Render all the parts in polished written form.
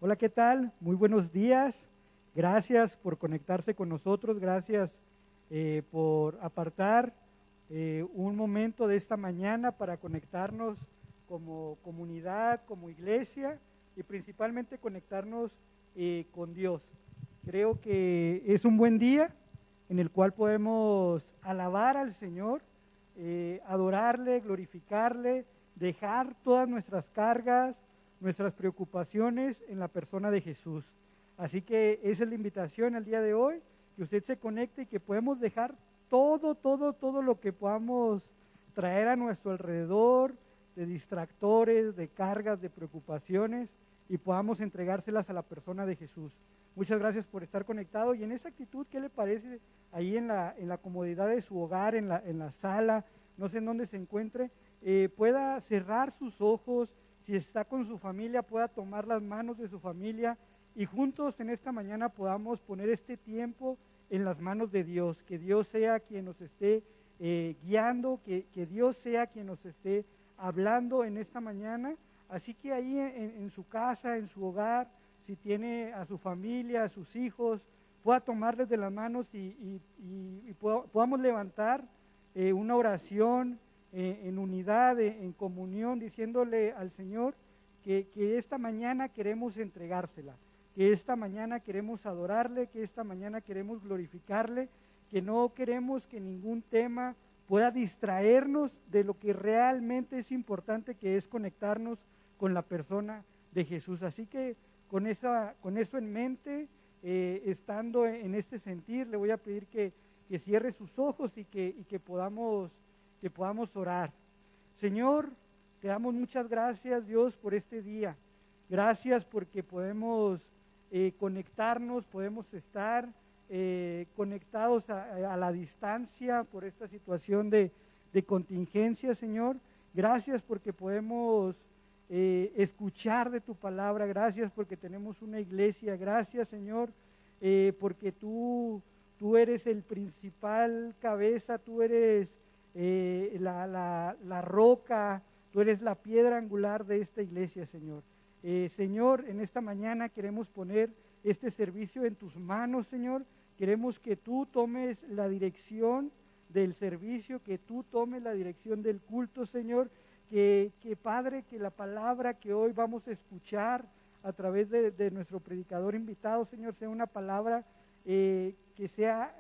Hola, ¿qué tal? Muy buenos días. Gracias por conectarse con nosotros. Gracias por apartar un momento de esta mañana para conectarnos como comunidad, como iglesia y principalmente conectarnos con Dios. Creo que es un buen día en el cual podemos alabar al Señor, adorarle, glorificarle, dejar todas nuestras cargas, nuestras preocupaciones en la persona de Jesús. Así que esa es la invitación al día de hoy, que usted se conecte y que podemos dejar todo lo que podamos traer a nuestro alrededor, de distractores, de cargas, de preocupaciones, y podamos entregárselas a la persona de Jesús. Muchas gracias por estar conectado y en esa actitud, ¿qué le parece? Ahí en la comodidad de su hogar, en la sala, no sé en dónde se encuentre, pueda cerrar sus ojos. Si está con su familia, pueda tomar las manos de su familia y juntos en esta mañana podamos poner este tiempo en las manos de Dios. Que Dios sea quien nos esté guiando, que Dios sea quien nos esté hablando en esta mañana. Así que ahí en su casa, en su hogar, si tiene a su familia, a sus hijos, pueda tomarles de las manos y podamos levantar una oración en unidad, en comunión, diciéndole al Señor que esta mañana queremos entregársela, que esta mañana queremos adorarle, que esta mañana queremos glorificarle, que no queremos que ningún tema pueda distraernos de lo que realmente es importante, que es conectarnos con la persona de Jesús. Así que con eso en mente, estando en este sentir, le voy a pedir que cierre sus ojos y que podamos orar. Señor, te damos muchas gracias, Dios, por este día. Gracias porque podemos conectarnos, podemos estar conectados a la distancia por esta situación de contingencia, Señor. Gracias porque podemos escuchar de tu palabra. Gracias porque tenemos una iglesia. Gracias, Señor, porque tú eres el principal cabeza, tú eres la roca, tú eres la piedra angular de esta iglesia, Señor. Señor, en esta mañana queremos poner este servicio en tus manos, Señor. Queremos que tú tomes la dirección del servicio, que tú tomes la dirección del culto, Señor. Que Padre, que la palabra que hoy vamos a escuchar a través de nuestro predicador invitado, Señor, sea una palabra que sea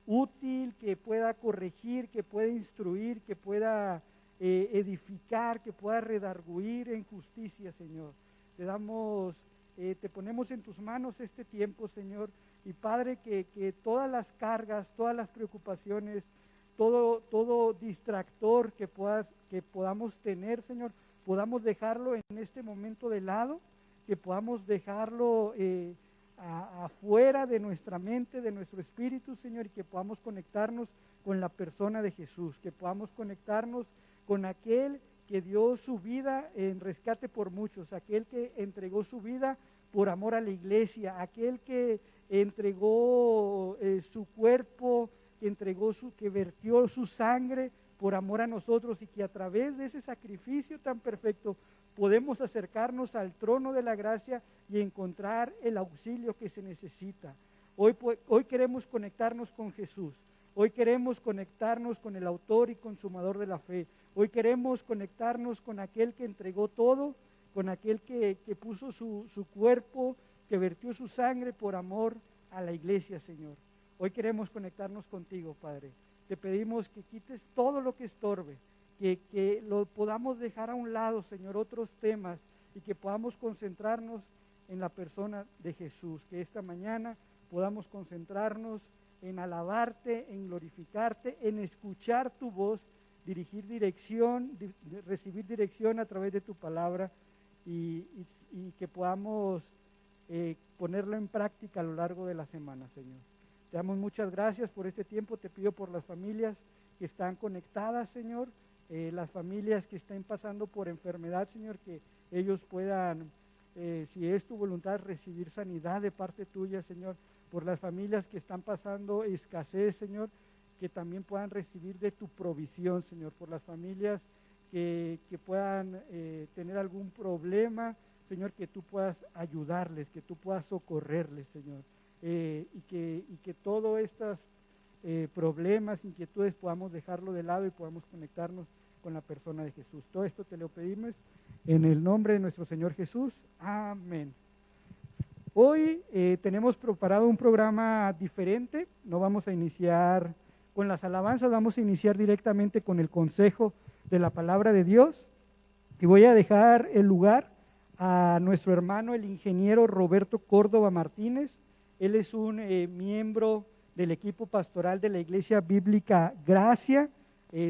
útil, que pueda corregir, que pueda instruir, que pueda edificar, que pueda redarguir en justicia, Señor. Te ponemos en tus manos este tiempo, Señor, y Padre, que todas las cargas, todas las preocupaciones, todo distractor que podamos tener, Señor, podamos dejarlo en este momento de lado, que podamos dejarlo afuera de nuestra mente, de nuestro espíritu, Señor, y que podamos conectarnos con la persona de Jesús, que podamos conectarnos con aquel que dio su vida en rescate por muchos, aquel que entregó su vida por amor a la iglesia, aquel que entregó su cuerpo, que vertió su sangre por amor a nosotros, y que a través de ese sacrificio tan perfecto podemos acercarnos al trono de la gracia y encontrar el auxilio que se necesita. Hoy queremos conectarnos con Jesús. Hoy queremos conectarnos con el autor y consumador de la fe. Hoy queremos conectarnos con aquel que entregó todo, con aquel que puso su cuerpo, que vertió su sangre por amor a la iglesia, Señor. Hoy queremos conectarnos contigo, Padre. Te pedimos que quites todo lo que estorbe, que lo podamos dejar a un lado, Señor, otros temas, y que podamos concentrarnos en la persona de Jesús. Que esta mañana podamos concentrarnos en alabarte, en glorificarte, en escuchar tu voz, dirigir dirección, recibir dirección a través de tu palabra, y que podamos ponerlo en práctica a lo largo de la semana, Señor. Te damos muchas gracias por este tiempo. Te pido por las familias que están conectadas, Señor, las familias que estén pasando por enfermedad, Señor, que ellos puedan, si es tu voluntad, recibir sanidad de parte tuya, Señor. Por las familias que están pasando escasez, Señor, que también puedan recibir de tu provisión, Señor. Por las familias que puedan tener algún problema, Señor, que tú puedas ayudarles, que tú puedas socorrerles, Señor, y que todos estos problemas, inquietudes, podamos dejarlo de lado y podamos conectarnos con la persona de Jesús. Todo esto te lo pedimos en el nombre de nuestro Señor Jesús. Amén. Hoy tenemos preparado un programa diferente. No vamos a iniciar con las alabanzas, vamos a iniciar directamente con el consejo de la palabra de Dios. Y voy a dejar el lugar a nuestro hermano, el ingeniero Roberto Córdoba Martínez. Él es un miembro del equipo pastoral de la Iglesia Bíblica Gracia.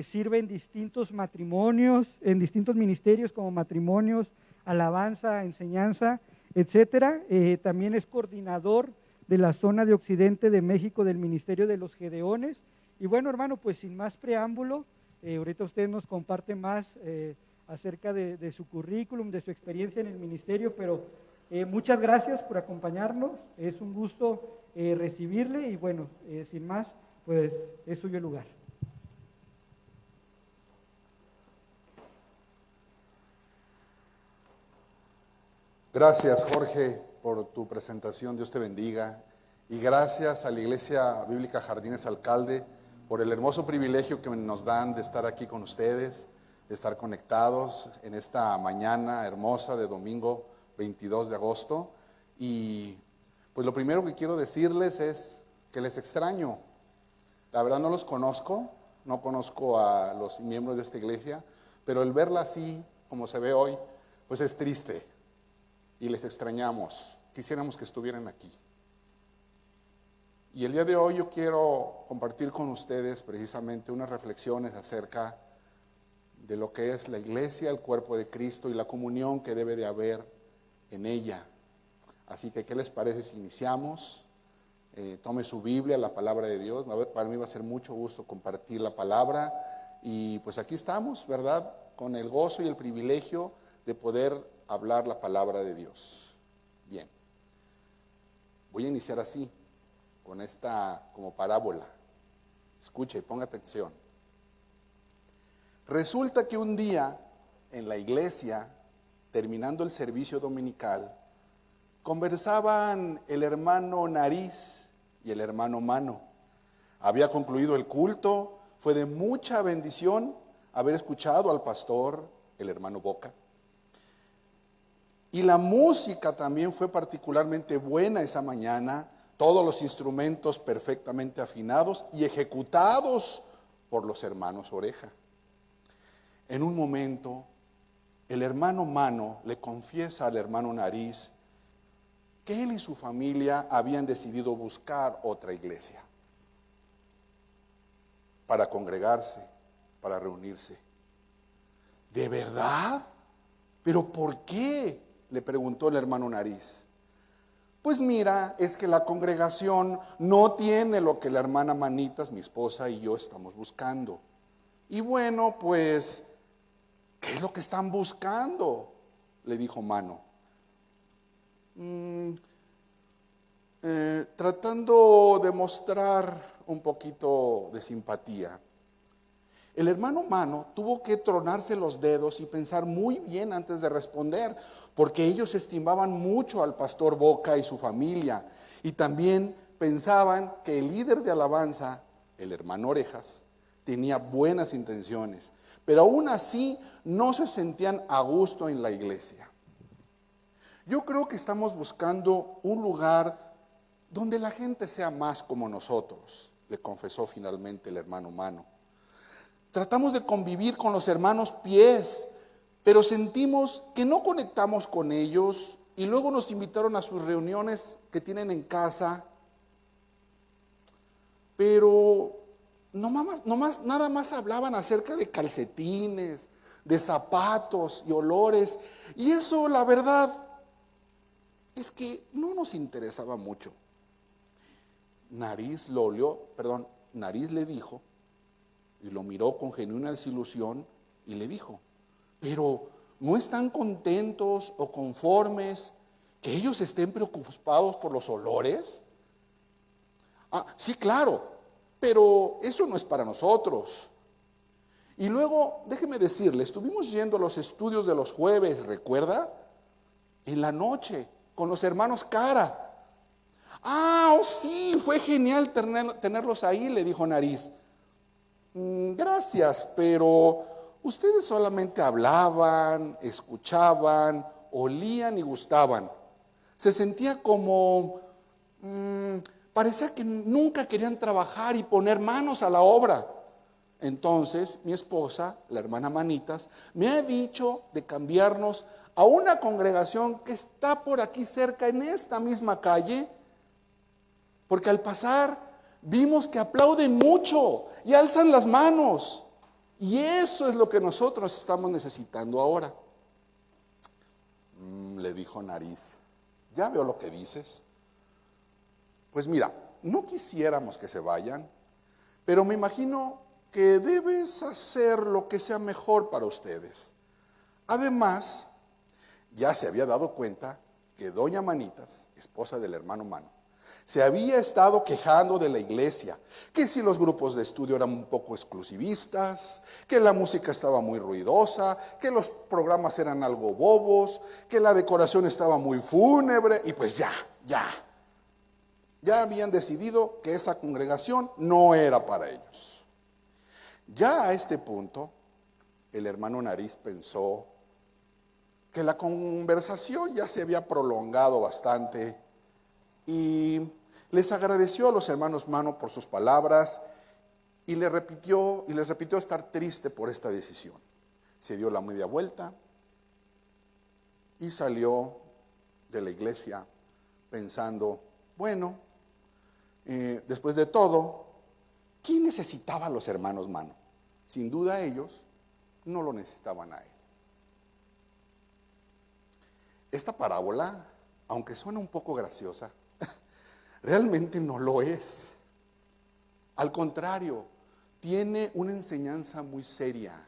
Sirve en distintos matrimonios, en distintos ministerios como matrimonios, alabanza, enseñanza, etcétera. También es coordinador de la zona de Occidente de México del Ministerio de los Gedeones. Y bueno, hermano, pues sin más preámbulo, ahorita usted nos comparte más acerca de su currículum, de su experiencia en el ministerio, pero muchas gracias por acompañarnos. Es un gusto recibirle y bueno, sin más, pues es suyo el lugar. Gracias, Jorge, por tu presentación. Dios te bendiga. Y gracias a la Iglesia Bíblica Jardines Alcalde por el hermoso privilegio que nos dan de estar aquí con ustedes, de estar conectados en esta mañana hermosa de domingo 22 de agosto. Y pues lo primero que quiero decirles es que les extraño. La verdad no los conozco, no conozco a los miembros de esta iglesia, pero el verla así, como se ve hoy, pues es triste. Y les extrañamos, quisiéramos que estuvieran aquí. Y el día de hoy yo quiero compartir con ustedes precisamente unas reflexiones acerca de lo que es la iglesia, el cuerpo de Cristo y la comunión que debe de haber en ella. Así que, ¿qué les parece si iniciamos? Tome su Biblia, la palabra de Dios. Para mí va a ser mucho gusto compartir la palabra. Y pues aquí estamos, ¿verdad? Con el gozo y el privilegio de poder hablar la palabra de Dios. Bien, voy a iniciar así, con esta como parábola. Escuche y ponga atención. Resulta que un día en la iglesia, terminando el servicio dominical, conversaban el hermano Nariz y el hermano Mano. Había concluido el culto, fue de mucha bendición haber escuchado al pastor, el hermano Boca. Y la música también fue particularmente buena esa mañana, todos los instrumentos perfectamente afinados y ejecutados por los hermanos Oreja. En un momento, el hermano Mano le confiesa al hermano Nariz que él y su familia habían decidido buscar otra iglesia para congregarse, para reunirse. ¿De verdad? ¿Pero por qué?, le preguntó el hermano Nariz. Pues mira, es que la congregación no tiene lo que la hermana Manitas, mi esposa y yo estamos buscando. Y bueno, pues, ¿qué es lo que están buscando?, le dijo Mano. Tratando de mostrar un poquito de simpatía. El hermano Mano tuvo que tronarse los dedos y pensar muy bien antes de responder, porque ellos estimaban mucho al pastor Boca y su familia, y también pensaban que el líder de alabanza, el hermano Orejas, tenía buenas intenciones, pero aún así no se sentían a gusto en la iglesia. Yo creo que estamos buscando un lugar donde la gente sea más como nosotros, le confesó finalmente el hermano Mano. Tratamos de convivir con los hermanos Pies, pero sentimos que no conectamos con ellos y luego nos invitaron a sus reuniones que tienen en casa, pero nada más hablaban acerca de calcetines, de zapatos y olores, y eso la verdad es que no nos interesaba mucho. Nariz le dijo, y lo miró con genuina desilusión y le dijo, pero ¿no están contentos o conformes que ellos estén preocupados por los olores? Sí, claro, pero eso no es para nosotros. Y luego, déjeme decirle, estuvimos yendo a los estudios de los jueves, ¿recuerda? en la noche con los hermanos Cara. Ah, oh, sí, fue genial tenerlos ahí, le dijo Nariz. Gracias, pero ustedes solamente hablaban, escuchaban, olían y gustaban. Se sentía como, parecía que nunca querían trabajar y poner manos a la obra. Entonces, mi esposa, la hermana Manitas, me ha dicho de cambiarnos a una congregación que está por aquí cerca, en esta misma calle, porque al pasar vimos que aplauden mucho y alzan las manos. Y eso es lo que nosotros estamos necesitando ahora. Le dijo Nariz, ya veo lo que dices. Pues mira, no quisiéramos que se vayan, pero me imagino que debes hacer lo que sea mejor para ustedes. Además, ya se había dado cuenta que doña Manitas, esposa del hermano Mano, se había estado quejando de la iglesia, que si los grupos de estudio eran un poco exclusivistas, que la música estaba muy ruidosa, que los programas eran algo bobos, que la decoración estaba muy fúnebre, y pues ya habían decidido que esa congregación no era para ellos. Ya a este punto, el hermano Nariz pensó que la conversación ya se había prolongado bastante y les agradeció a los hermanos Mano por sus palabras y les repitió estar triste por esta decisión. Se dio la media vuelta y salió de la iglesia pensando, bueno, después de todo, ¿quién necesitaba a los hermanos Mano? Sin duda ellos no lo necesitaban a él. Esta parábola, aunque suena un poco graciosa, realmente no lo es. Al contrario, tiene una enseñanza muy seria.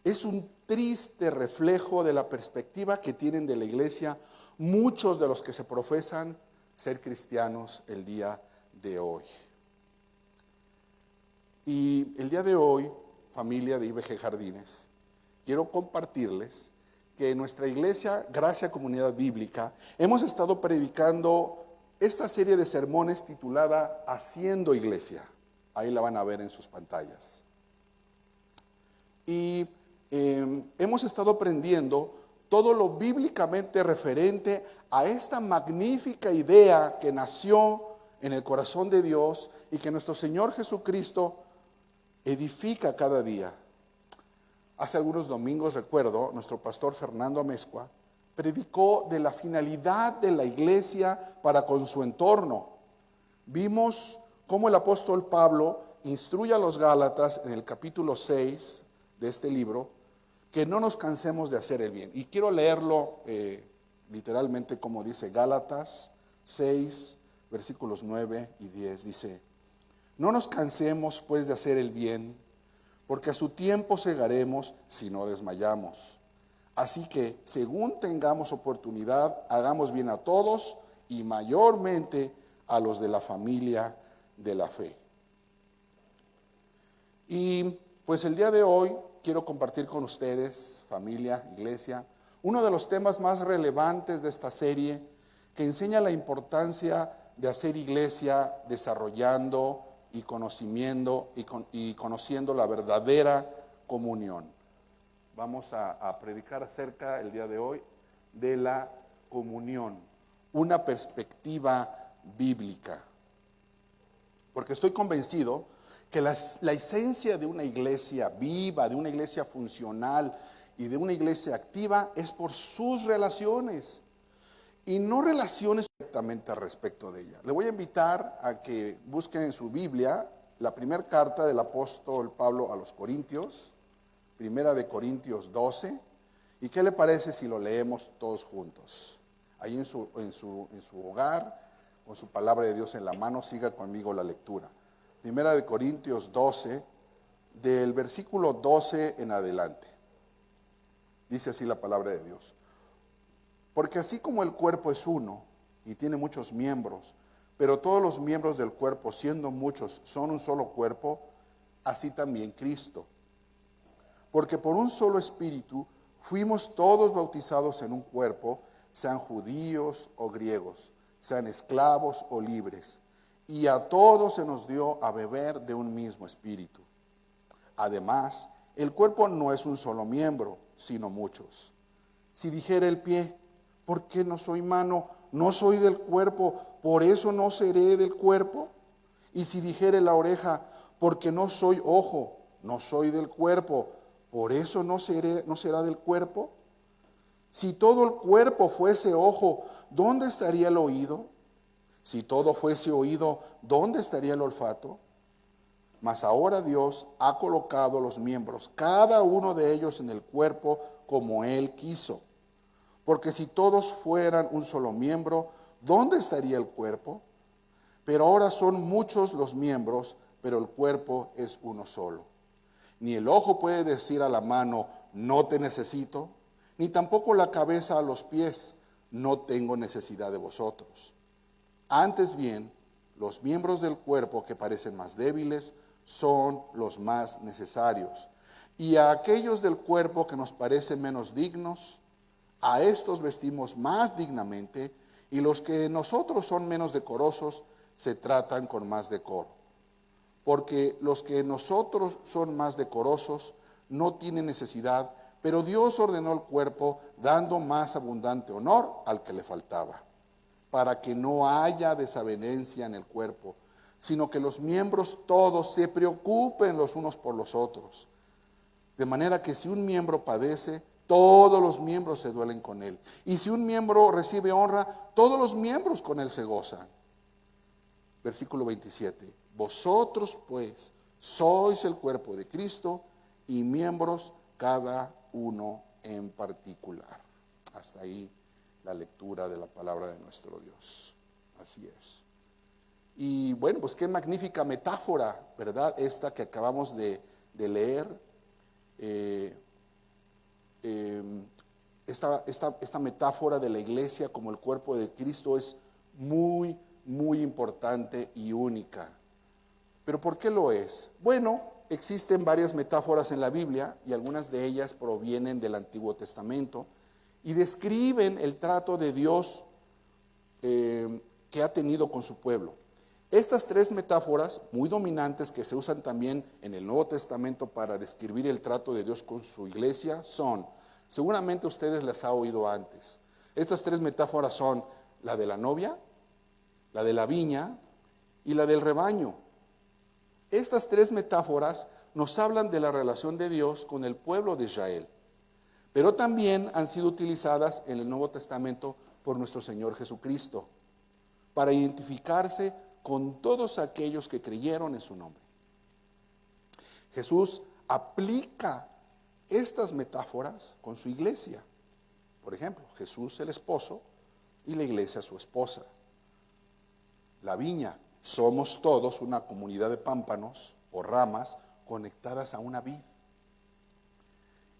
Es un triste reflejo de la perspectiva que tienen de la iglesia muchos de los que se profesan ser cristianos el día de hoy. Y el día de hoy, familia de IBG Jardines, quiero compartirles que en nuestra iglesia, Gracia Comunidad Bíblica, hemos estado predicando esta serie de sermones titulada Haciendo Iglesia. Ahí la van a ver en sus pantallas. Y hemos estado aprendiendo todo lo bíblicamente referente a esta magnífica idea que nació en el corazón de Dios y que nuestro Señor Jesucristo edifica cada día. Hace algunos domingos, recuerdo, nuestro pastor Fernando Amezcua predicó de la finalidad de la iglesia para con su entorno. Vimos cómo el apóstol Pablo instruye a los Gálatas en el capítulo 6 de este libro, que no nos cansemos de hacer el bien. Y quiero leerlo literalmente como dice Gálatas 6, versículos 9 y 10. Dice, no nos cansemos pues de hacer el bien, porque a su tiempo segaremos si no desmayamos. Así que, según tengamos oportunidad, hagamos bien a todos y mayormente a los de la familia de la fe. Y pues el día de hoy quiero compartir con ustedes, familia, iglesia, uno de los temas más relevantes de esta serie que enseña la importancia de hacer iglesia desarrollando y conociendo la verdadera comunión. Vamos a predicar acerca el día de hoy de la comunión, una perspectiva bíblica. Porque estoy convencido que la esencia de una iglesia viva, de una iglesia funcional y de una iglesia activa es por sus relaciones. Y no relaciones directamente al respecto de ella. Le voy a invitar a que busquen en su Biblia la primera carta del apóstol Pablo a los Corintios, primera de Corintios 12. ¿Y qué le parece si lo leemos todos juntos? Ahí en su hogar, con su palabra de Dios en la mano, siga conmigo la lectura. Primera de Corintios 12, del versículo 12 en adelante. Dice así la palabra de Dios. Porque así como el cuerpo es uno y tiene muchos miembros, pero todos los miembros del cuerpo, siendo muchos, son un solo cuerpo, así también Cristo. Porque por un solo espíritu fuimos todos bautizados en un cuerpo, sean judíos o griegos, sean esclavos o libres, y a todos se nos dio a beber de un mismo espíritu. Además, el cuerpo no es un solo miembro, sino muchos. Si dijera el pie, ¿por qué no soy mano? No soy del cuerpo, por eso no seré del cuerpo. Y si dijere la oreja, porque no soy ojo, no soy del cuerpo, por eso no será del cuerpo. Si todo el cuerpo fuese ojo, ¿dónde estaría el oído? Si todo fuese oído, ¿dónde estaría el olfato? Mas ahora Dios ha colocado los miembros, cada uno de ellos en el cuerpo como Él quiso. Porque si todos fueran un solo miembro, ¿dónde estaría el cuerpo? Pero ahora son muchos los miembros, pero el cuerpo es uno solo. Ni el ojo puede decir a la mano, no te necesito, ni tampoco la cabeza a los pies, no tengo necesidad de vosotros. Antes bien, los miembros del cuerpo que parecen más débiles son los más necesarios. Y a aquellos del cuerpo que nos parecen menos dignos, a estos vestimos más dignamente, y los que en nosotros son menos decorosos se tratan con más decoro. Porque los que en nosotros son más decorosos no tienen necesidad, pero Dios ordenó el cuerpo dando más abundante honor al que le faltaba, para que no haya desavenencia en el cuerpo, sino que los miembros todos se preocupen los unos por los otros. De manera que si un miembro padece, todos los miembros se duelen con él. Y si un miembro recibe honra, todos los miembros con él se gozan. Versículo 27. Vosotros pues sois el cuerpo de Cristo y miembros cada uno en particular. Hasta ahí la lectura de la palabra de nuestro Dios. Así es. Y bueno, pues qué magnífica metáfora, ¿verdad? Esta que acabamos de leer. Esta metáfora de la iglesia como el cuerpo de Cristo es muy, muy importante y única. ¿Pero por qué lo es? Bueno, existen varias metáforas en la Biblia y algunas de ellas provienen del Antiguo Testamento y describen el trato de Dios que ha tenido con su pueblo. Estas tres metáforas muy dominantes que se usan también en el Nuevo Testamento para describir el trato de Dios con su iglesia son, seguramente ustedes las han oído antes. Estas tres metáforas son la de la novia, la de la viña y la del rebaño. Estas tres metáforas nos hablan de la relación de Dios con el pueblo de Israel, pero también han sido utilizadas en el Nuevo Testamento por nuestro Señor Jesucristo para identificarse con todos aquellos que creyeron en su nombre. Jesús aplica estas metáforas con su iglesia. Por ejemplo, Jesús el esposo y la iglesia su esposa. La viña, somos todos una comunidad de pámpanos o ramas conectadas a una vid.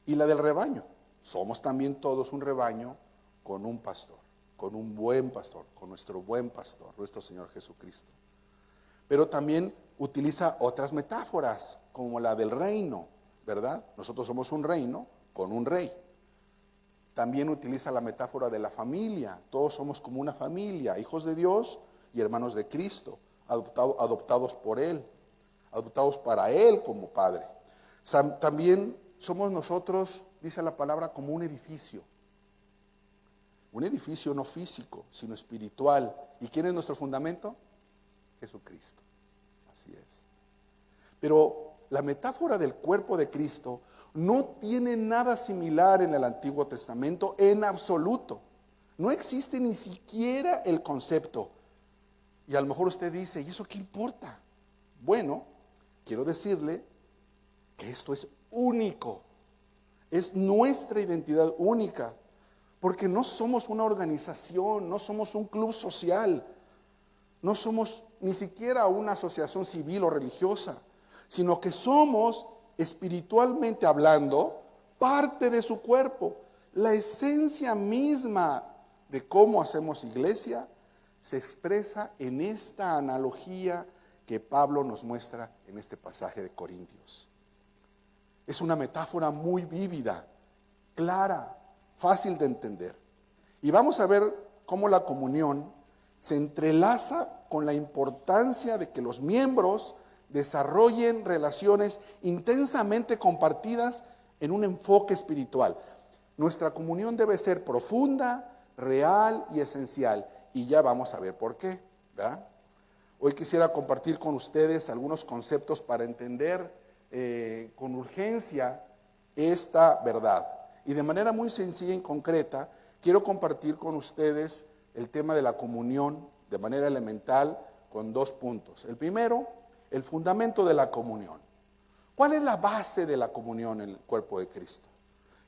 Y la del rebaño, somos también todos un rebaño con un pastor, con un buen pastor, con nuestro buen pastor, nuestro Señor Jesucristo. Pero también utiliza otras metáforas, como la del reino, ¿verdad? Nosotros somos un reino con un rey. También utiliza la metáfora de la familia, todos somos como una familia, hijos de Dios y hermanos de Cristo, adoptados por Él, adoptados para Él como Padre. También somos nosotros, dice la palabra, como un edificio no físico, sino espiritual. ¿Y quién es nuestro fundamento? Jesucristo. Así es. Pero la metáfora del cuerpo de Cristo no tiene nada similar en el Antiguo Testamento en absoluto. No existe ni siquiera el concepto. Y a lo mejor usted dice, ¿y eso qué importa? Bueno, quiero decirle que esto es único. Es nuestra identidad única. Porque no somos una organización, no somos un club social, no somos ni siquiera una asociación civil o religiosa, sino que somos, espiritualmente hablando, parte de su cuerpo. La esencia misma de cómo hacemos iglesia se expresa en esta analogía que Pablo nos muestra en este pasaje de Corintios. Es una metáfora muy vívida. clara, fácil de entender. Y vamos a ver cómo la comunión se entrelaza con la importancia de que los miembros desarrollen relaciones intensamente compartidas en un enfoque espiritual. Nuestra comunión debe ser profunda, real y esencial. Y ya vamos a ver por qué, ¿verdad? Hoy quisiera compartir con ustedes algunos conceptos para entender con urgencia esta verdad. Y de manera muy sencilla y concreta, quiero compartir con ustedes el tema de la comunión de manera elemental con 2 puntos. El primero, el fundamento de la comunión. ¿Cuál es la base de la comunión en el cuerpo de Cristo?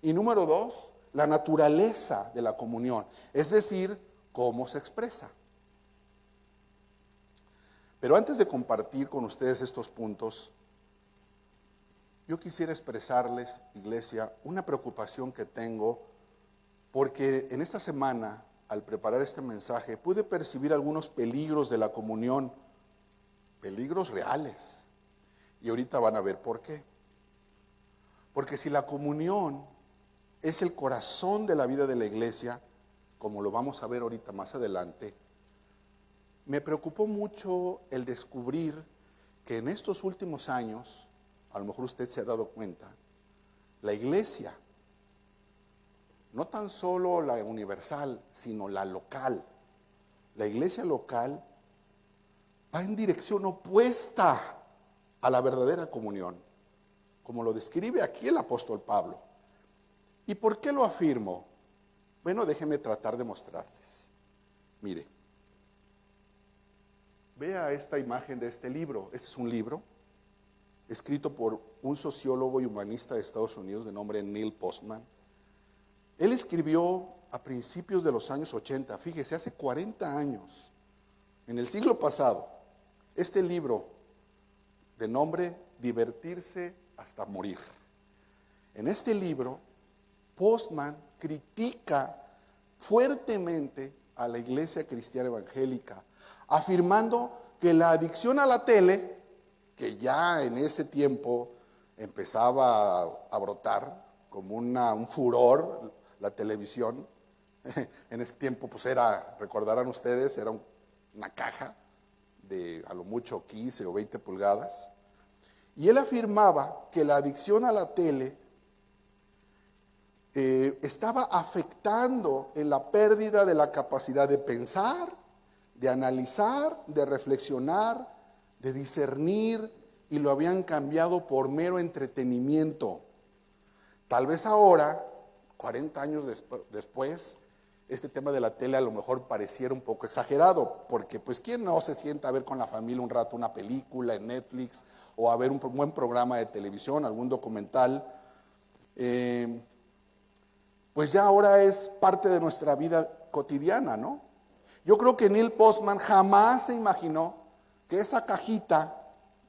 Y número 2, la naturaleza de la comunión, es decir, cómo se expresa. Pero antes de compartir con ustedes estos puntos, yo quisiera expresarles, iglesia, una preocupación que tengo, porque en esta semana, al preparar este mensaje, pude percibir algunos peligros de la comunión, peligros reales. Y ahorita van a ver por qué. Porque si la comunión es el corazón de la vida de la iglesia, como lo vamos a ver ahorita más adelante, me preocupó mucho el descubrir que en estos últimos años, a lo mejor usted se ha dado cuenta, la iglesia, no tan solo la universal, sino la local, la iglesia local va en dirección opuesta a la verdadera comunión, como lo describe aquí el apóstol Pablo. ¿Y por qué lo afirmo? Bueno, déjenme tratar de mostrarles. Mire, vea esta imagen de este libro. Este es un libro escrito por un sociólogo y humanista de Estados Unidos de nombre Neil Postman. Él escribió a principios de los años 80, fíjese, hace 40 años, en el siglo pasado, este libro de nombre Divertirse hasta morir. En este libro, Postman critica fuertemente a la iglesia cristiana evangélica, afirmando que la adicción a la tele, que ya en ese tiempo empezaba a brotar como un furor, la televisión, en ese tiempo pues era, recordarán ustedes, era una caja de a lo mucho 15 o 20 pulgadas, y él afirmaba que la adicción a la tele estaba afectando en la pérdida de la capacidad de pensar, de analizar, de reflexionar, de discernir, y lo habían cambiado por mero entretenimiento. Tal vez ahora, 40 años después, este tema de la tele a lo mejor pareciera un poco exagerado, porque pues ¿quién no se sienta a ver con la familia un rato una película en Netflix o a ver un buen programa de televisión, algún documental? Pues ya ahora es parte de nuestra vida cotidiana, ¿no? Yo creo que Neil Postman jamás se imaginó que esa cajita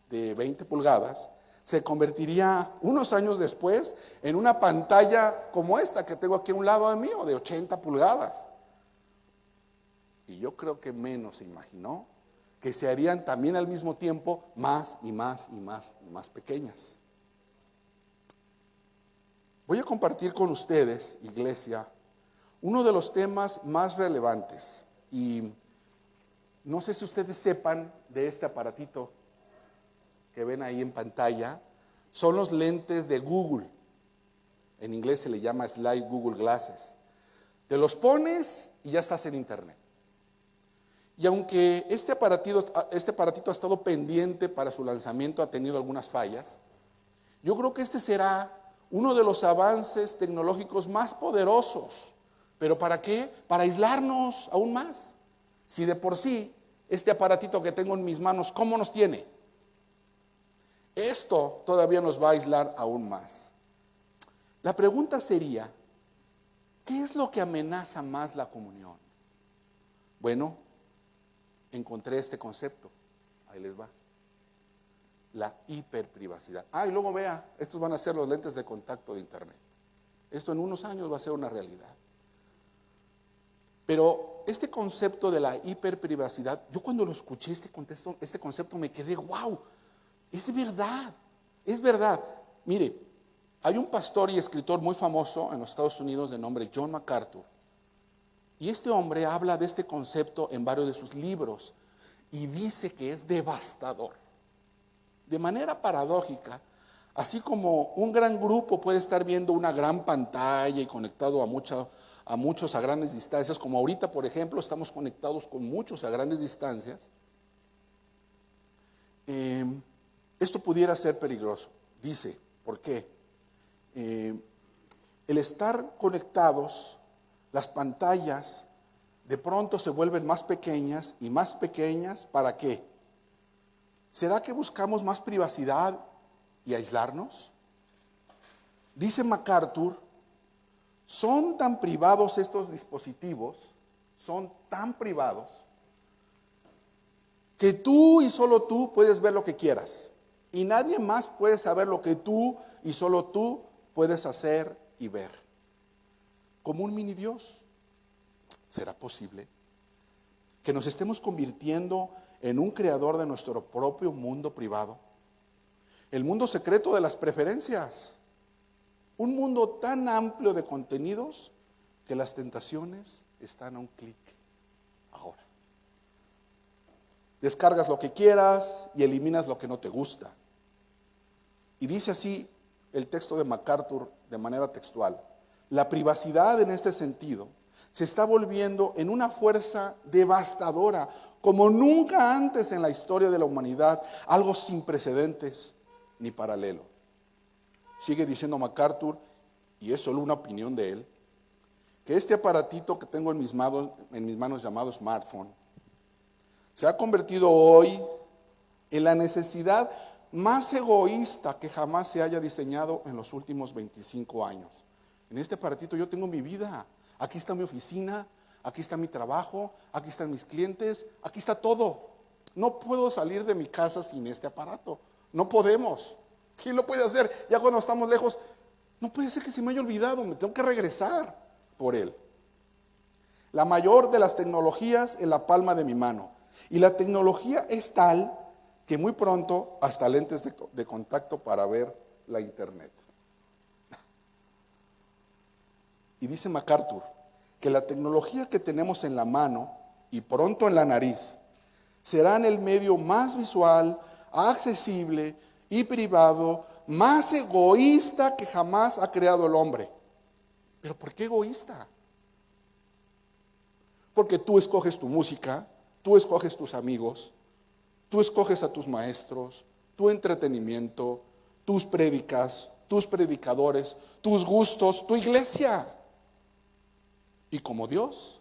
de 20 pulgadas se convertiría unos años después en una pantalla como esta que tengo aquí a un lado de mí, de 80 pulgadas. Y yo creo que menos se imaginó que se harían también al mismo tiempo más y más y más y más pequeñas. Voy a compartir con ustedes, iglesia, uno de los temas más relevantes. Y no sé si ustedes sepan de este aparatito que ven ahí en pantalla. Son los lentes de Google. En inglés se le llama Slide Google Glasses. Te los pones y ya estás en internet. Y aunque este aparatito ha estado pendiente para su lanzamiento, ha tenido algunas fallas, yo creo que este será uno de los avances tecnológicos más poderosos. ¿Pero para qué? Para aislarnos aún más. Si de por sí este aparatito que tengo en mis manos, ¿cómo nos tiene? Esto todavía nos va a aislar aún más. La pregunta sería, ¿qué es lo que amenaza más la comunión? Bueno, encontré este concepto. Ahí les va. La hiperprivacidad. Y luego vea, estos van a ser los lentes de contacto de internet. Esto en unos años va a ser una realidad. Pero este concepto de la hiperprivacidad, yo cuando lo escuché este concepto me quedé, wow, es verdad, es verdad. Mire, Hay un pastor y escritor muy famoso en los Estados Unidos de nombre John MacArthur. Y este hombre habla de este concepto en varios de sus libros y dice que es devastador. De manera paradójica, así como un gran grupo puede estar viendo una gran pantalla y conectado a muchos a grandes distancias, como ahorita, por ejemplo, estamos conectados con muchos a grandes distancias, esto pudiera ser peligroso. Dice, ¿por qué? El estar conectados, las pantallas de pronto se vuelven más pequeñas y más pequeñas. ¿Para qué? ¿Será que buscamos más privacidad y aislarnos? Dice MacArthur, son tan privados estos dispositivos, son tan privados, que tú y solo tú puedes ver lo que quieras. Y nadie más puede saber lo que tú y solo tú puedes hacer y ver. Como un mini Dios. ¿Será posible que nos estemos convirtiendo en un creador de nuestro propio mundo privado? El mundo secreto de las preferencias. Un mundo tan amplio de contenidos que las tentaciones están a un clic. Ahora, descargas lo que quieras y eliminas lo que no te gusta. Y dice así el texto de MacArthur de manera textual: la privacidad en este sentido se está volviendo en una fuerza devastadora como nunca antes en la historia de la humanidad, algo sin precedentes ni paralelo. Sigue diciendo MacArthur, y es solo una opinión de él, que este aparatito que tengo en mis manos llamado smartphone se ha convertido hoy en la necesidad más egoísta que jamás se haya diseñado en los últimos 25 años. En este aparatito yo tengo mi vida. Aquí está mi oficina, aquí está mi trabajo, aquí están mis clientes, aquí está todo. No puedo salir de mi casa sin este aparato. No podemos. ¿Quién lo puede hacer? Ya cuando estamos lejos, no puede ser que se me haya olvidado, me tengo que regresar por él. La mayor de las tecnologías en la palma de mi mano. Y la tecnología es tal que muy pronto hasta lentes de contacto para ver la internet. Y dice MacArthur que la tecnología que tenemos en la mano y pronto en la nariz serán el medio más visual, accesible y privado, más egoísta que jamás ha creado el hombre. ¿Pero por qué egoísta? Porque tú escoges tu música, tú escoges tus amigos, tú escoges a tus maestros, tu entretenimiento, tus prédicas, tus predicadores, tus gustos, tu iglesia. Y como Dios,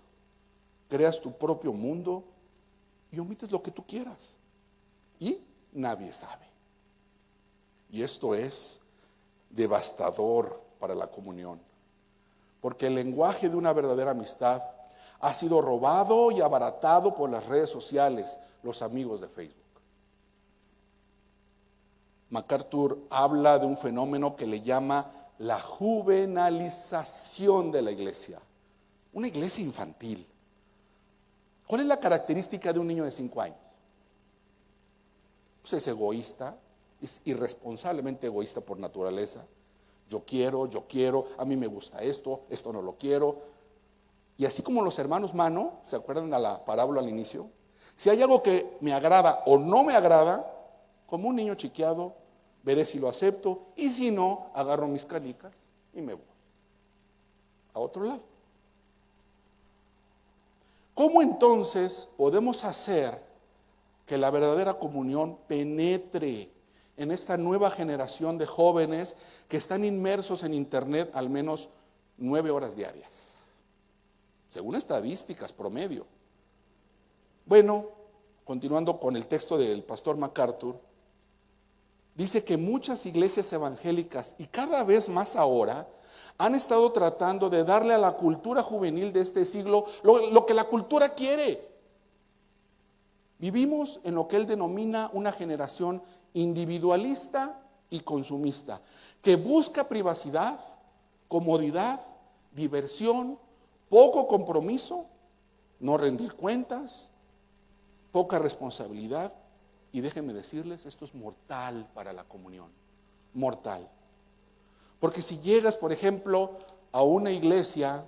creas tu propio mundo y omites lo que tú quieras. Y nadie sabe. Y esto es devastador para la comunión. Porque el lenguaje de una verdadera amistad ha sido robado y abaratado por las redes sociales, los amigos de Facebook. MacArthur habla de un fenómeno que le llama la juvenalización de la iglesia. Una iglesia infantil. ¿Cuál es la característica de un niño de 5 años? Pues es egoísta, es irresponsablemente egoísta por naturaleza. Yo quiero, a mí me gusta esto no lo quiero. Y así como los hermanos Mano, ¿se acuerdan de la parábola al inicio? Si hay algo que me agrada o no me agrada, como un niño chiqueado, veré si lo acepto, y si no, agarro mis canicas y me voy a otro lado. ¿Cómo entonces podemos hacer que la verdadera comunión penetre en esta nueva generación de jóvenes que están inmersos en internet al menos 9 horas diarias? Según estadísticas, promedio. Bueno, continuando con el texto del pastor MacArthur, dice que muchas iglesias evangélicas, y cada vez más ahora, han estado tratando de darle a la cultura juvenil de este siglo lo que la cultura quiere. Vivimos en lo que él denomina una generación individualista y consumista, que busca privacidad, comodidad, diversión, poco compromiso, no rendir cuentas, poca responsabilidad. Y déjenme decirles, esto es mortal para la comunión, mortal. Porque si llegas, por ejemplo, a una iglesia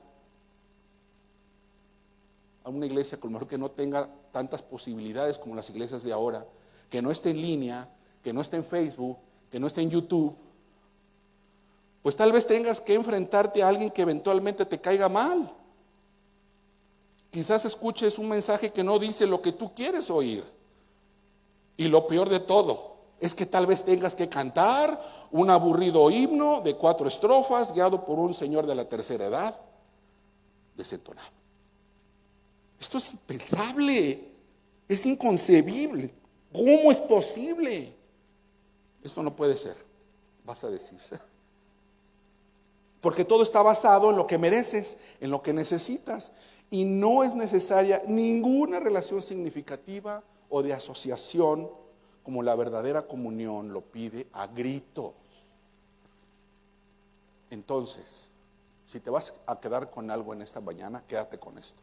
que a lo mejor que no tenga tantas posibilidades como las iglesias de ahora, que no esté en línea, que no esté en Facebook, que no esté en YouTube, pues tal vez tengas que enfrentarte a alguien que eventualmente te caiga mal. Quizás escuches un mensaje que no dice lo que tú quieres oír. Y lo peor de todo es que tal vez tengas que cantar un aburrido himno de 4 estrofas guiado por un señor de la tercera edad, desentonado. Esto es impensable, es inconcebible. ¿Cómo es posible? Esto no puede ser, vas a decir. Porque todo está basado en lo que mereces, en lo que necesitas. Y no es necesaria ninguna relación significativa o de asociación como la verdadera comunión lo pide a gritos. Entonces, si te vas a quedar con algo en esta mañana, quédate con esto.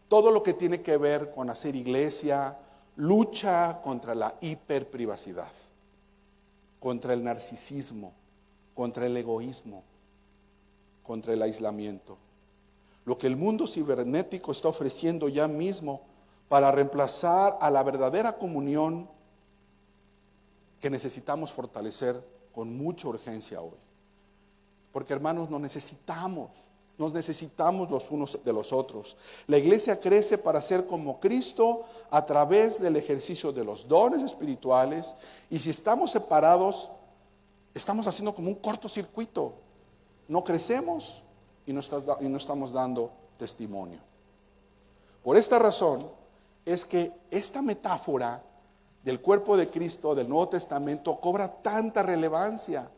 Todo lo que tiene que ver con hacer iglesia, lucha contra la hiperprivacidad, contra el narcisismo, contra el egoísmo, contra el aislamiento. Lo que el mundo cibernético está ofreciendo ya mismo para reemplazar a la verdadera comunión que necesitamos fortalecer con mucha urgencia hoy. Porque hermanos, nos necesitamos los unos de los otros. La iglesia crece para ser como Cristo a través del ejercicio de los dones espirituales, y si estamos separados, estamos haciendo como un cortocircuito. No crecemos y no estamos dando testimonio. Por esta razón es que esta metáfora del cuerpo de Cristo del Nuevo Testamento cobra tanta relevancia,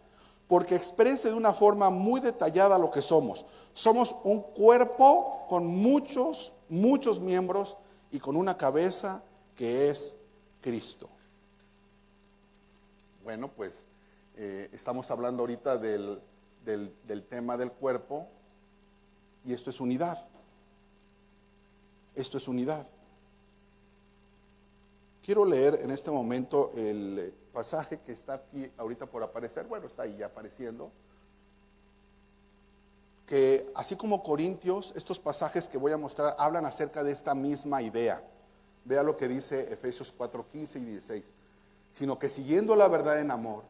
porque expresa de una forma muy detallada lo que somos. Somos un cuerpo con muchos miembros y con una cabeza que es Cristo. Bueno, pues estamos hablando ahorita del tema del cuerpo, y esto es unidad. Esto es unidad. Quiero leer en este momento el pasaje que está aquí ahorita por aparecer. Bueno, está ahí ya apareciendo. Que así como Corintios, estos pasajes que voy a mostrar hablan acerca de esta misma idea. Vea lo que dice Efesios 4, 15 y 16. Sino que siguiendo la verdad en amor,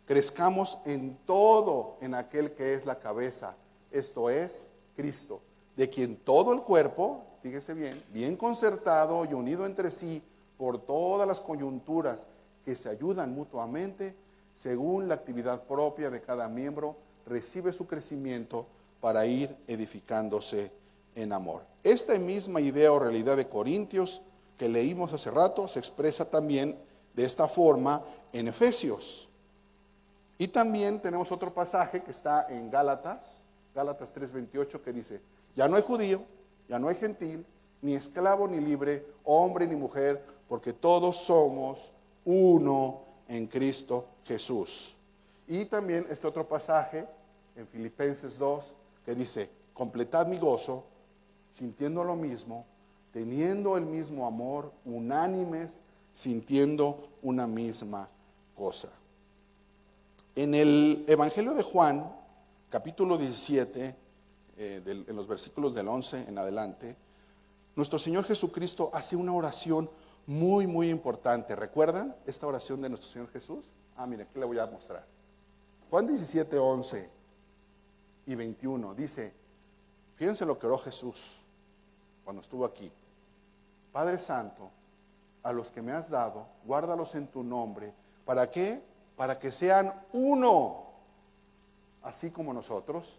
crezcamos en todo en aquel que es la cabeza, esto es Cristo, de quien todo el cuerpo, fíjese bien concertado y unido entre sí por todas las coyunturas que se ayudan mutuamente, según la actividad propia de cada miembro, recibe su crecimiento para ir edificándose en amor. Esta misma idea o realidad de Corintios que leímos hace rato se expresa también de esta forma en Efesios. Y también tenemos otro pasaje que está en Gálatas 3:28, que dice: ya no hay judío, ya no hay gentil, ni esclavo ni libre, hombre ni mujer, porque todos somos uno en Cristo Jesús. Y también este otro pasaje en Filipenses 2 que dice: completad mi gozo, sintiendo lo mismo, teniendo el mismo amor, unánimes, sintiendo una misma cosa. En el Evangelio de Juan, capítulo 17, en los versículos del 11 en adelante, nuestro Señor Jesucristo hace una oración muy importante. ¿Recuerdan esta oración de nuestro Señor Jesús? Mire, aquí la voy a mostrar. Juan 17, 11 y 21 dice, fíjense lo que oró Jesús cuando estuvo aquí: Padre Santo, a los que me has dado, guárdalos en tu nombre. ¿Para qué? Para que sean uno, así como nosotros.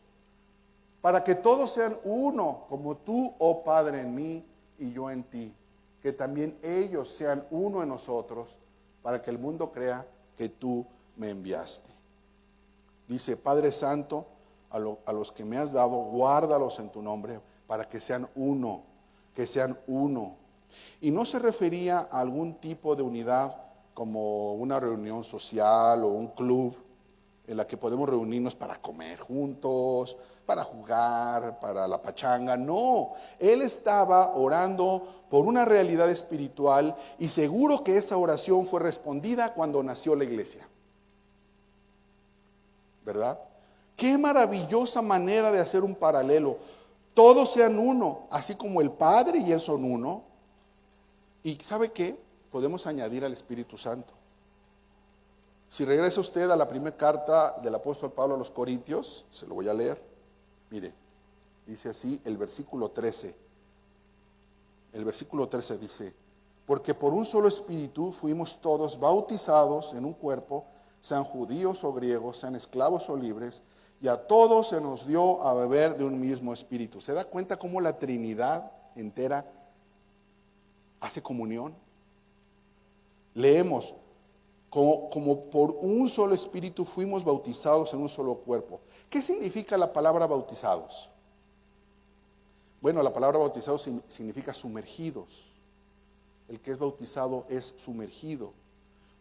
Para que todos sean uno, como tú, oh Padre, en mí y yo en ti. Que también ellos sean uno en nosotros, para que el mundo crea que tú me enviaste. Dice: Padre Santo, a los que me has dado, guárdalos en tu nombre, para que sean uno, que sean uno. Y no se refería a algún tipo de unidad como una reunión social o un club en la que podemos reunirnos para comer juntos, para jugar, para la pachanga. No, él estaba orando por una realidad espiritual, y seguro que esa oración fue respondida cuando nació la iglesia, ¿verdad? Qué maravillosa manera de hacer un paralelo. Todos sean uno, así como el Padre y Él son uno. ¿Y sabe qué? Podemos añadir al Espíritu Santo. Si regresa usted a la primera carta del apóstol Pablo a los Corintios, se lo voy a leer. Mire, dice así el versículo 13. El versículo 13 dice: porque por un solo espíritu fuimos todos bautizados en un cuerpo, sean judíos o griegos, sean esclavos o libres, y a todos se nos dio a beber de un mismo espíritu. ¿Se da cuenta cómo la Trinidad entera hace comunión? Leemos, como por un solo espíritu fuimos bautizados en un solo cuerpo. ¿Qué significa la palabra bautizados? Bueno, la palabra bautizados significa sumergidos. El que es bautizado es sumergido.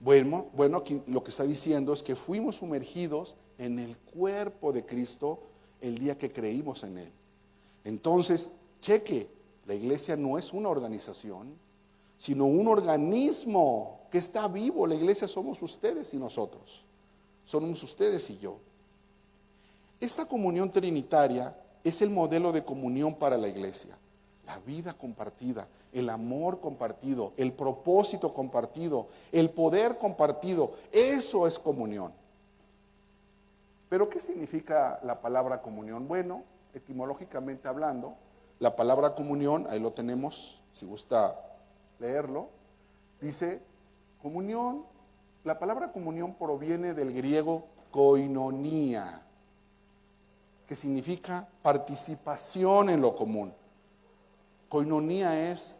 Bueno, aquí lo que está diciendo es que fuimos sumergidos en el cuerpo de Cristo el día que creímos en Él. Entonces, cheque, la iglesia no es una organización, sino un organismo que está vivo. La iglesia somos ustedes y nosotros. Somos ustedes y yo. Esta comunión trinitaria es el modelo de comunión para la iglesia. La vida compartida, el amor compartido, el propósito compartido, el poder compartido, eso es comunión. ¿Pero qué significa la palabra comunión? Bueno, etimológicamente hablando, la palabra comunión, ahí lo tenemos, si gusta leerlo, dice comunión. La palabra comunión proviene del griego koinonia, que significa participación en lo común. Koinonia es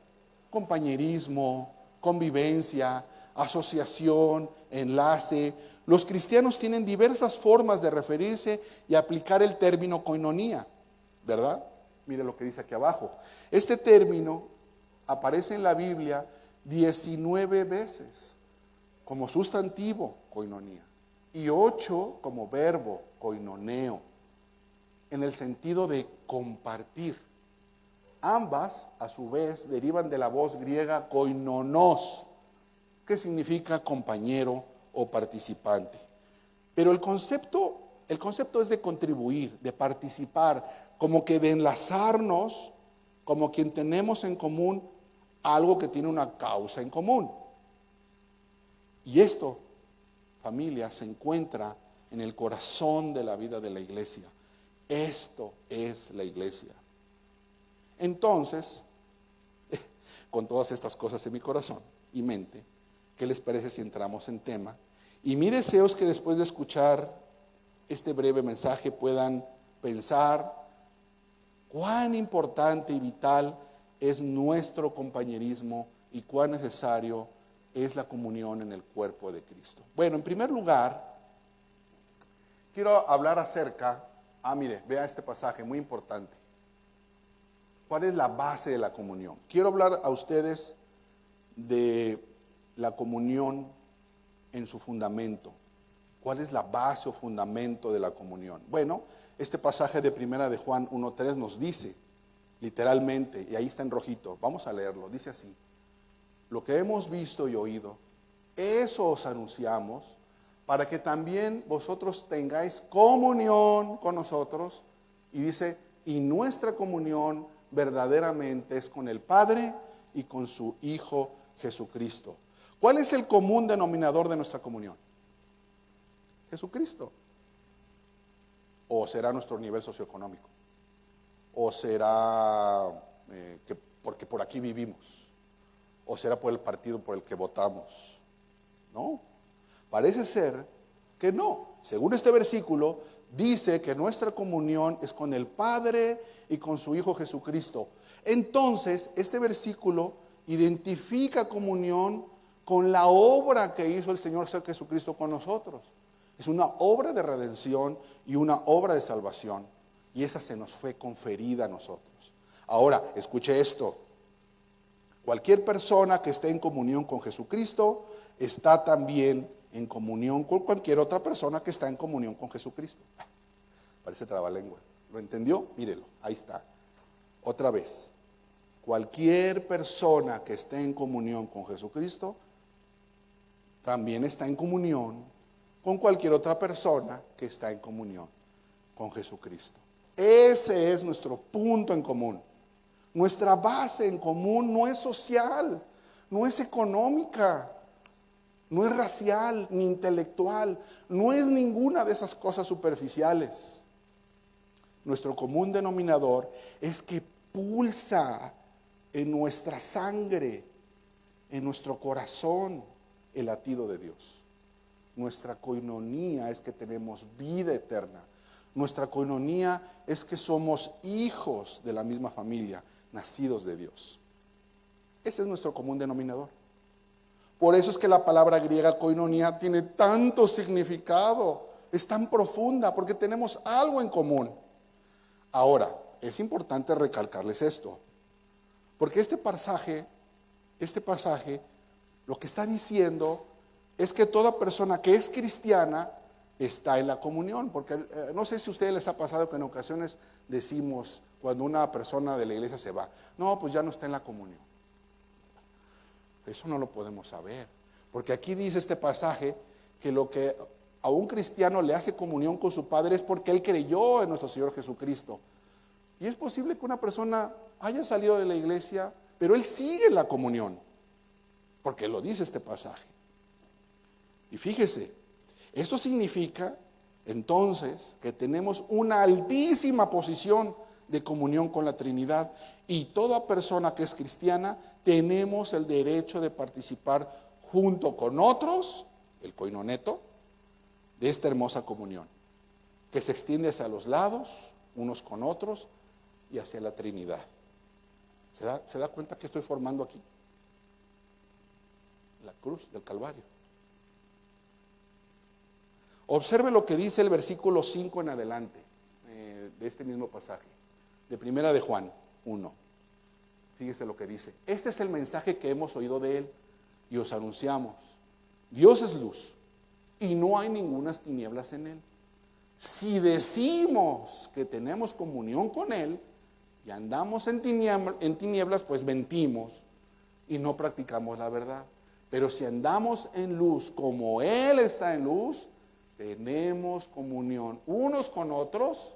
compañerismo, convivencia, asociación, enlace. Los cristianos tienen diversas formas de referirse y aplicar el término koinonia, ¿verdad? Mire lo que dice aquí abajo. Este término aparece en la Biblia 19 veces como sustantivo, koinonia, y 8 como verbo, koinoneo, en el sentido de compartir. Ambas, a su vez, derivan de la voz griega koinonos, que significa compañero o participante. Pero el concepto es de contribuir, de participar, como que de enlazarnos, como quien tenemos en común algo que tiene una causa en común. Y esto, familia, se encuentra en el corazón de la vida de la iglesia. Esto es la iglesia. Entonces, con todas estas cosas en mi corazón y mente, ¿qué les parece si entramos en tema? Y mi deseo es que después de escuchar este breve mensaje puedan pensar cuán importante y vital es nuestro compañerismo y cuán necesario es la comunión en el cuerpo de Cristo. Bueno, en primer lugar, quiero hablar acerca, mire, vea este pasaje muy importante. ¿Cuál es la base de la comunión? Quiero hablar a ustedes de la comunión en su fundamento. ¿Cuál es la base o fundamento de la comunión? Bueno, este pasaje de primera de Juan 1:3 nos dice, literalmente, y ahí está en rojito, vamos a leerlo, dice así: lo que hemos visto y oído, eso os anunciamos, para que también vosotros tengáis comunión con nosotros. Y dice, y nuestra comunión verdaderamente es con el Padre y con su Hijo Jesucristo. ¿Cuál es el común denominador de nuestra comunión? Jesucristo. ¿O será nuestro nivel socioeconómico? ¿O será que porque por aquí vivimos? ¿O será por el partido por el que votamos? No, parece ser que no. Según este versículo, dice que nuestra comunión es con el Padre y con su Hijo Jesucristo. Entonces, este versículo identifica comunión con la obra que hizo el Señor Jesucristo con nosotros. Es una obra de redención y una obra de salvación. Y esa se nos fue conferida a nosotros. Ahora, escuche esto. Cualquier persona que esté en comunión con Jesucristo está también en comunión con cualquier otra persona que está en comunión con Jesucristo. Parece trabalengua. ¿Lo entendió? Mírelo, ahí está. Otra vez. Cualquier persona que esté en comunión con Jesucristo también está en comunión con cualquier otra persona que está en comunión con Jesucristo. Ese es nuestro punto en común. Nuestra base en común no es social, no es económica, no es racial ni intelectual, no es ninguna de esas cosas superficiales. Nuestro común denominador es que pulsa en nuestra sangre, en nuestro corazón, el latido de Dios. Nuestra coinonía es que tenemos vida eterna. Nuestra coinonía es que somos hijos de la misma familia, nacidos de Dios. Ese es nuestro común denominador. Por eso es que la palabra griega koinonia tiene tanto significado, es tan profunda, porque tenemos algo en común. Ahora, es importante recalcarles esto, porque este pasaje, lo que está diciendo es que toda persona que es cristiana está en la comunión, porque no sé si a ustedes les ha pasado que en ocasiones decimos, cuando una persona de la iglesia se va, no, pues ya no está en la comunión. Eso no lo podemos saber, porque aquí dice este pasaje que lo que a un cristiano le hace comunión con su Padre es porque él creyó en nuestro Señor Jesucristo. Y es posible que una persona haya salido de la iglesia, pero él sigue en la comunión, porque lo dice este pasaje. Y fíjese, esto significa entonces que tenemos una altísima posición de comunión con la Trinidad, y toda persona que es cristiana tenemos el derecho de participar junto con otros, el koinoneto, de esta hermosa comunión, que se extiende hacia los lados, unos con otros, y hacia la Trinidad. ¿Se da cuenta que estoy formando aquí? La cruz del Calvario. Observe lo que dice el versículo 5 en adelante de este mismo pasaje, de Primera de Juan 1. Fíjese lo que dice. Este es el mensaje que hemos oído de él y os anunciamos. Dios es luz y no hay ningunas tinieblas en él. Si decimos que tenemos comunión con él y andamos en tinieblas, pues mentimos y no practicamos la verdad. Pero si andamos en luz como él está en luz, tenemos comunión unos con otros,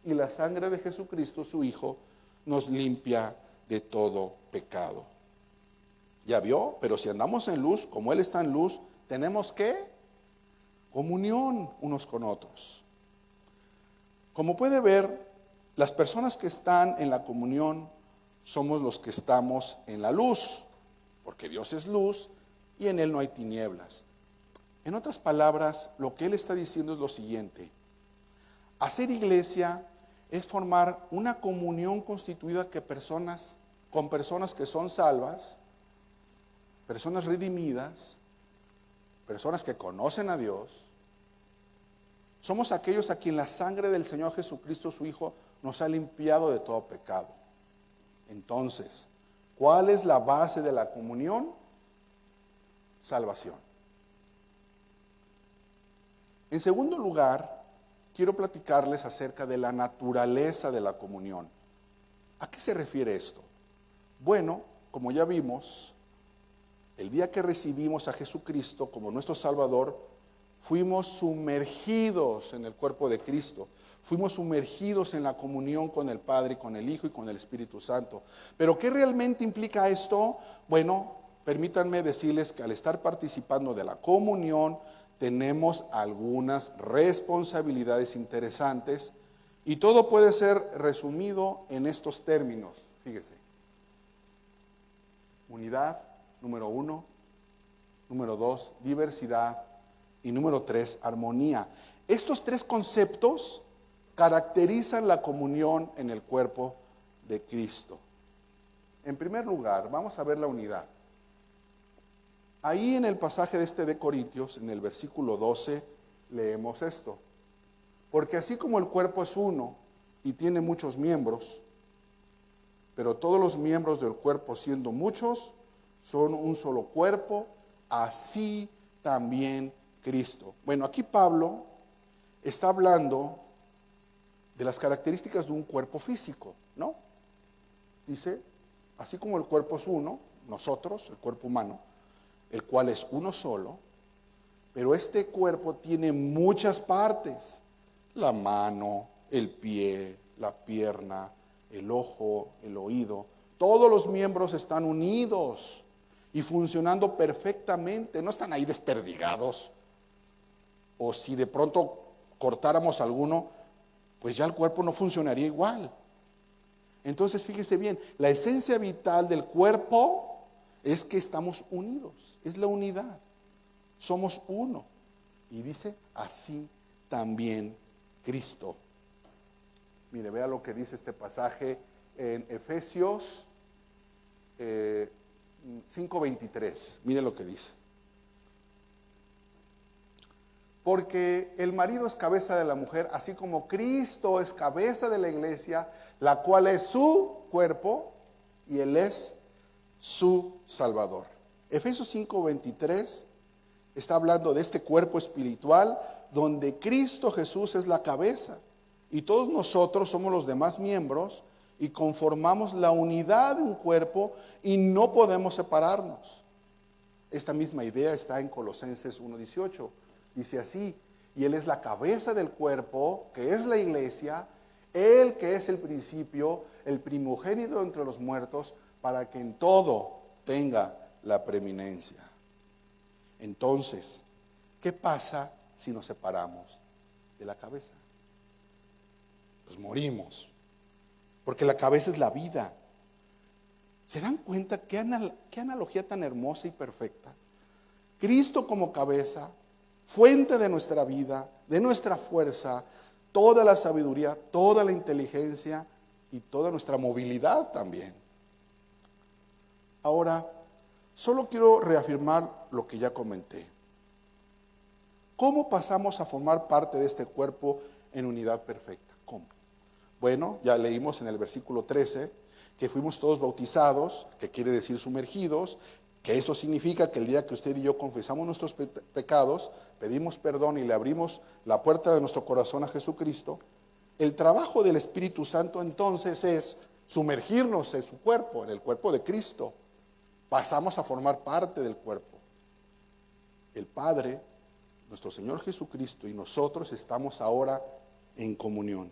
y la sangre de Jesucristo, su Hijo, nos limpia de todo pecado. ¿Ya vio? Pero si andamos en luz, como Él está en luz, tenemos ¿qué? Comunión unos con otros. Como puede ver, las personas que están en la comunión somos los que estamos en la luz, porque Dios es luz y en Él no hay tinieblas. En otras palabras, lo que Él está diciendo es lo siguiente: hacer iglesia es formar una comunión constituida con personas que son salvas, personas redimidas, personas que conocen a Dios. Somos aquellos a quien la sangre del Señor Jesucristo, su Hijo, nos ha limpiado de todo pecado. Entonces, ¿cuál es la base de la comunión? Salvación. En segundo lugar, quiero platicarles acerca de la naturaleza de la comunión. ¿A qué se refiere esto? Bueno, como ya vimos, el día que recibimos a Jesucristo como nuestro Salvador, fuimos sumergidos en el cuerpo de Cristo, fuimos sumergidos en la comunión con el Padre, con el Hijo y con el Espíritu Santo. ¿Pero qué realmente implica esto? Bueno, permítanme decirles que al estar participando de la comunión, tenemos algunas responsabilidades interesantes, y todo puede ser resumido en estos términos. Fíjese: unidad, número 1; número 2, diversidad; y número 3, armonía. Estos tres conceptos caracterizan la comunión en el cuerpo de Cristo. En primer lugar, vamos a ver la unidad. Ahí en el pasaje de Corintios, en el versículo 12, leemos esto: porque así como el cuerpo es uno y tiene muchos miembros, pero todos los miembros del cuerpo, siendo muchos, son un solo cuerpo, así también Cristo. Bueno, aquí Pablo está hablando de las características de un cuerpo físico, ¿no? Dice, así como el cuerpo es uno, nosotros, el cuerpo humano, el cual es uno solo, pero este cuerpo tiene muchas partes la mano, el pie, la pierna, el ojo, el oído. Todos los miembros están unidos y funcionando perfectamente. No están ahí desperdigados. O si de pronto cortáramos alguno, pues ya el cuerpo no funcionaría igual. Entonces, fíjese bien, la esencia vital del cuerpo es que estamos unidos, es la unidad. Somos uno. Y dice, así también Cristo. Mire, vea lo que dice este pasaje en Efesios 5:23. Mire lo que dice. Porque el marido es cabeza de la mujer, así como Cristo es cabeza de la iglesia, la cual es su cuerpo y Él es su Salvador. Efesios 5:23 está hablando de este cuerpo espiritual donde Cristo Jesús es la cabeza y todos nosotros somos los demás miembros y conformamos la unidad de un cuerpo y no podemos separarnos. Esta misma idea está en Colosenses 1:18. Dice así, y Él es la cabeza del cuerpo, que es la iglesia, Él que es el principio, el primogénito entre los muertos, para que en todo tenga la preeminencia. Entonces, ¿qué pasa si nos separamos de la cabeza? Pues morimos, porque la cabeza es la vida. ¿Se dan cuenta qué analogía tan hermosa y perfecta? Cristo como cabeza, fuente de nuestra vida, de nuestra fuerza, toda la sabiduría, toda la inteligencia y toda nuestra movilidad también. Ahora, solo quiero reafirmar lo que ya comenté. ¿Cómo pasamos a formar parte de este cuerpo en unidad perfecta? ¿Cómo? Bueno, ya leímos en el versículo 13 que fuimos todos bautizados, que quiere decir sumergidos, que esto significa que el día que usted y yo confesamos nuestros pecados, pedimos perdón y le abrimos la puerta de nuestro corazón a Jesucristo, el trabajo del Espíritu Santo entonces es sumergirnos en su cuerpo, en el cuerpo de Cristo. Pasamos a formar parte del cuerpo. El Padre, nuestro Señor Jesucristo y nosotros estamos ahora en comunión.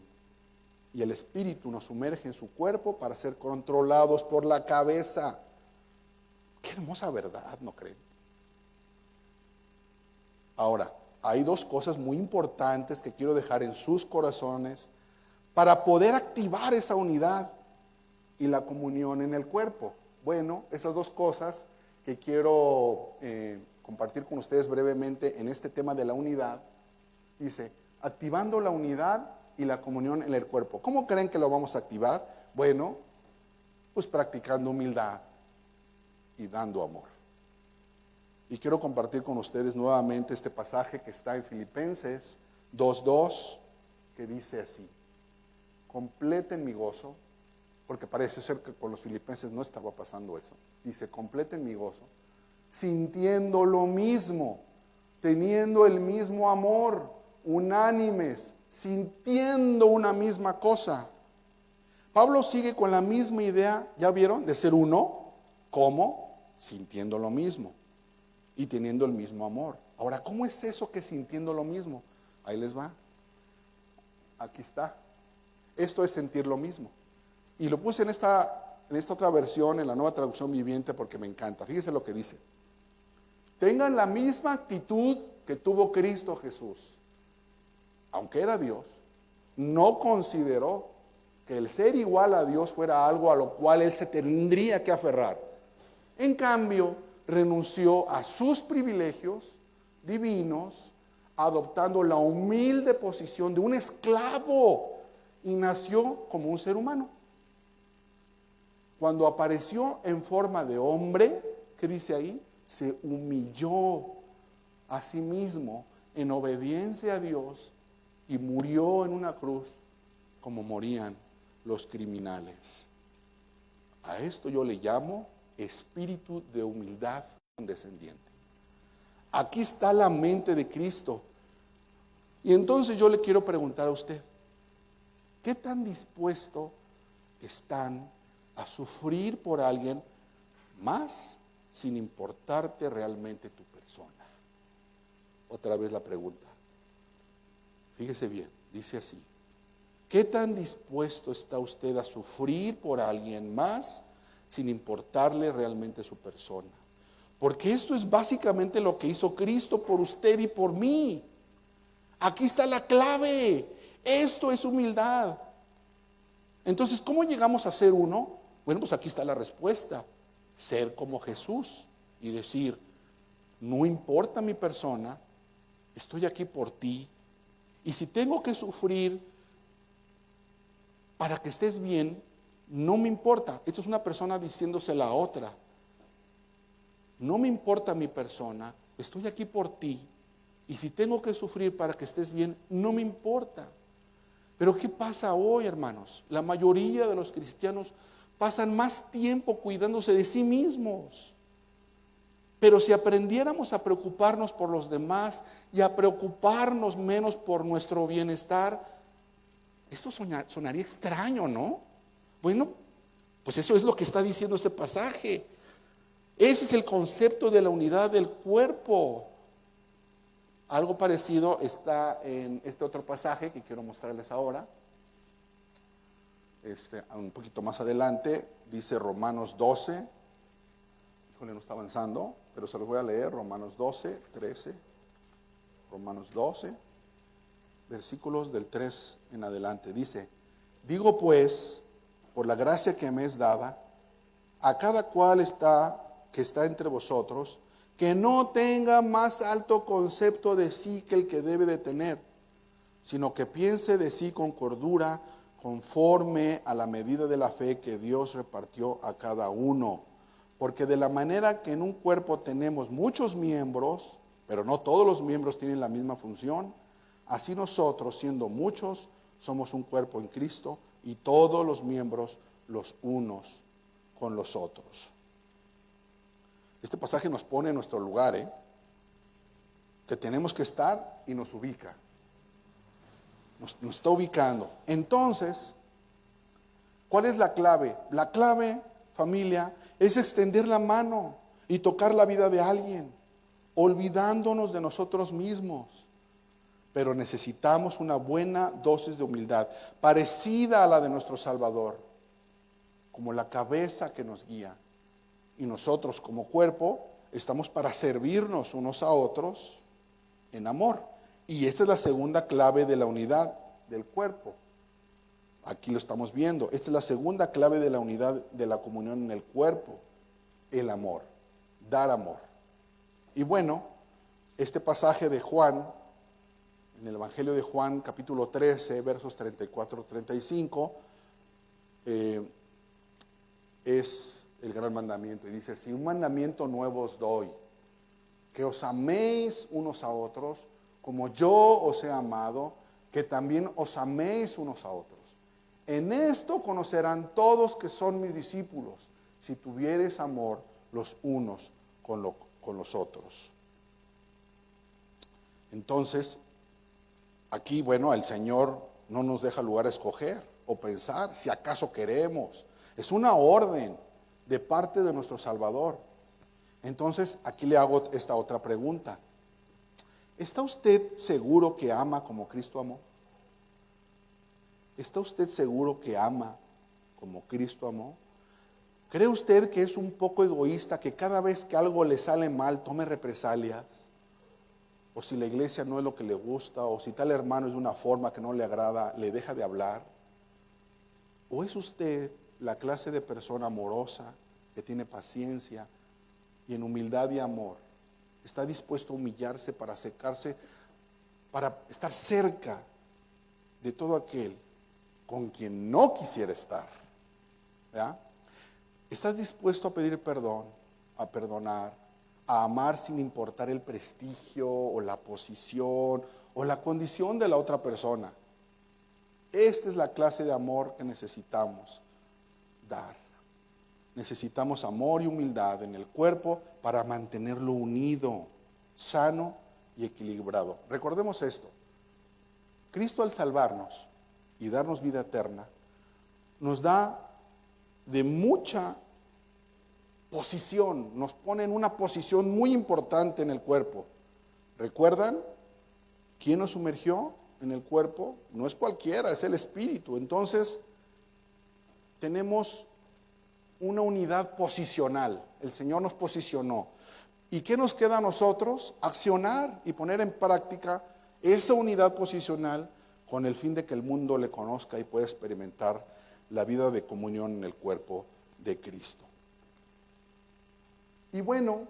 Y el Espíritu nos sumerge en su cuerpo para ser controlados por la cabeza. Qué hermosa verdad, ¿no creen? Ahora, hay dos cosas muy importantes que quiero dejar en sus corazones para poder activar esa unidad y la comunión en el cuerpo. Bueno, esas dos cosas que quiero compartir con ustedes brevemente en este tema de la unidad. Dice, activando la unidad y la comunión en el cuerpo. ¿Cómo creen que lo vamos a activar? Bueno, pues practicando humildad y dando amor. Y quiero compartir con ustedes nuevamente este pasaje que está en Filipenses 2:2, que dice así: completen mi gozo, porque parece ser que con los filipenses no estaba pasando eso. Dice, completen mi gozo, sintiendo lo mismo, teniendo el mismo amor, unánimes, sintiendo una misma cosa. Pablo sigue con la misma idea, ¿ya vieron? De ser uno. ¿Cómo? Sintiendo lo mismo y teniendo el mismo amor. Ahora, ¿cómo es eso que sintiendo lo mismo? Ahí les va. Aquí está. Esto es sentir lo mismo. Y lo puse en esta otra versión, en la Nueva Traducción Viviente, porque me encanta. Fíjense lo que dice. Tengan la misma actitud que tuvo Cristo Jesús. Aunque era Dios, no consideró que el ser igual a Dios fuera algo a lo cual Él se tendría que aferrar. En cambio, renunció a sus privilegios divinos, adoptando la humilde posición de un esclavo y nació como un ser humano. Cuando apareció en forma de hombre, ¿qué dice ahí? Se humilló a sí mismo en obediencia a Dios y murió en una cruz como morían los criminales. A esto yo le llamo espíritu de humildad condescendiente. Aquí está la mente de Cristo. Y entonces yo le quiero preguntar a usted, ¿qué tan dispuesto están a sufrir por alguien más sin importarte realmente tu persona? Otra vez la pregunta. Fíjese bien, Dice así: ¿qué tan dispuesto está usted a sufrir por alguien más sin importarle realmente su persona? Porque esto es básicamente lo que hizo Cristo por usted y por mí. Aquí está la clave. Esto es humildad. Entonces, ¿cómo llegamos a ser uno? Bueno, pues aquí está la respuesta. Ser como Jesús y decir: no importa mi persona, estoy aquí por ti. Y si tengo que sufrir para que estés bien, no me importa. Esto es una persona diciéndosela a otra. No me importa mi persona, estoy aquí por ti. Y si tengo que sufrir para que estés bien, no me importa. Pero ¿qué pasa hoy, hermanos? La mayoría de los cristianos pasan más tiempo cuidándose de sí mismos. Pero si aprendiéramos a preocuparnos por los demás y a preocuparnos menos por nuestro bienestar, esto sonaría extraño, ¿no? Bueno, pues eso es lo que está diciendo este pasaje. Ese es el concepto de la unidad del cuerpo. Algo parecido está en este otro pasaje que quiero mostrarles ahora. Un poquito más adelante dice Romanos 12. Híjole, no está avanzando, pero se los voy a leer. Romanos 12, 13. Romanos 12, versículos del 3 en adelante. Dice: digo pues, por la gracia que me es dada, a cada cual que está entre vosotros, que no tenga más alto concepto de sí que el que debe de tener, sino que piense de sí con cordura, conforme a la medida de la fe que Dios repartió a cada uno. Porque de la manera que en un cuerpo tenemos muchos miembros, pero no todos los miembros tienen la misma función, así nosotros, siendo muchos, somos un cuerpo en Cristo, y todos los miembros los unos con los otros. Este pasaje nos pone en nuestro lugar, que tenemos que estar, y nos ubica. Nos está ubicando. Entonces, ¿cuál es la clave? La clave, familia, es extender la mano y tocar la vida de alguien, olvidándonos de nosotros mismos. Pero necesitamos una buena dosis de humildad, parecida a la de nuestro Salvador, como la cabeza que nos guía. Y nosotros como cuerpo estamos para servirnos unos a otros en amor. Y esta es la segunda clave de la unidad del cuerpo. Aquí lo estamos viendo. Esta es la segunda clave de la unidad de la comunión en el cuerpo. El amor. Dar amor. Y bueno, este pasaje de Juan, en el Evangelio de Juan, capítulo 13, versos 34-35, es el gran mandamiento. Y dice así: un mandamiento nuevo os doy, que os améis unos a otros, como yo os he amado, que también os améis unos a otros. En esto conocerán todos que son mis discípulos, si tuviereis amor los unos con los otros. Entonces, aquí, bueno, el Señor no nos deja lugar a escoger o pensar si acaso queremos. Es una orden de parte de nuestro Salvador. Entonces, aquí le hago esta otra pregunta. ¿Está usted seguro que ama como Cristo amó? ¿Está usted seguro que ama como Cristo amó? ¿Cree usted que es un poco egoísta, que cada vez que algo le sale mal tome represalias? O si la iglesia no es lo que le gusta, o si tal hermano es de una forma que no le agrada, le deja de hablar. ¿O es usted la clase de persona amorosa, que tiene paciencia y en humildad y amor está dispuesto a humillarse para acercarse, para estar cerca de todo aquel con quien no quisiera estar? ¿Verdad? ¿Estás dispuesto a pedir perdón, a perdonar, a amar sin importar el prestigio o la posición o la condición de la otra persona? Esta es la clase de amor que necesitamos dar. Necesitamos amor y humildad en el cuerpo para mantenerlo unido, sano y equilibrado. Recordemos esto: Cristo, al salvarnos y darnos vida eterna, nos da de mucha posición, nos pone en una posición muy importante en el cuerpo. ¿Recuerdan quién nos sumergió? en el cuerpo no es cualquiera, es el Espíritu. Entonces, tenemos una unidad posicional. El Señor nos posicionó. ¿Y qué nos queda a nosotros? Accionar y poner en práctica esa unidad posicional con el fin de que el mundo le conozca y pueda experimentar la vida de comunión en el cuerpo de Cristo. Y bueno,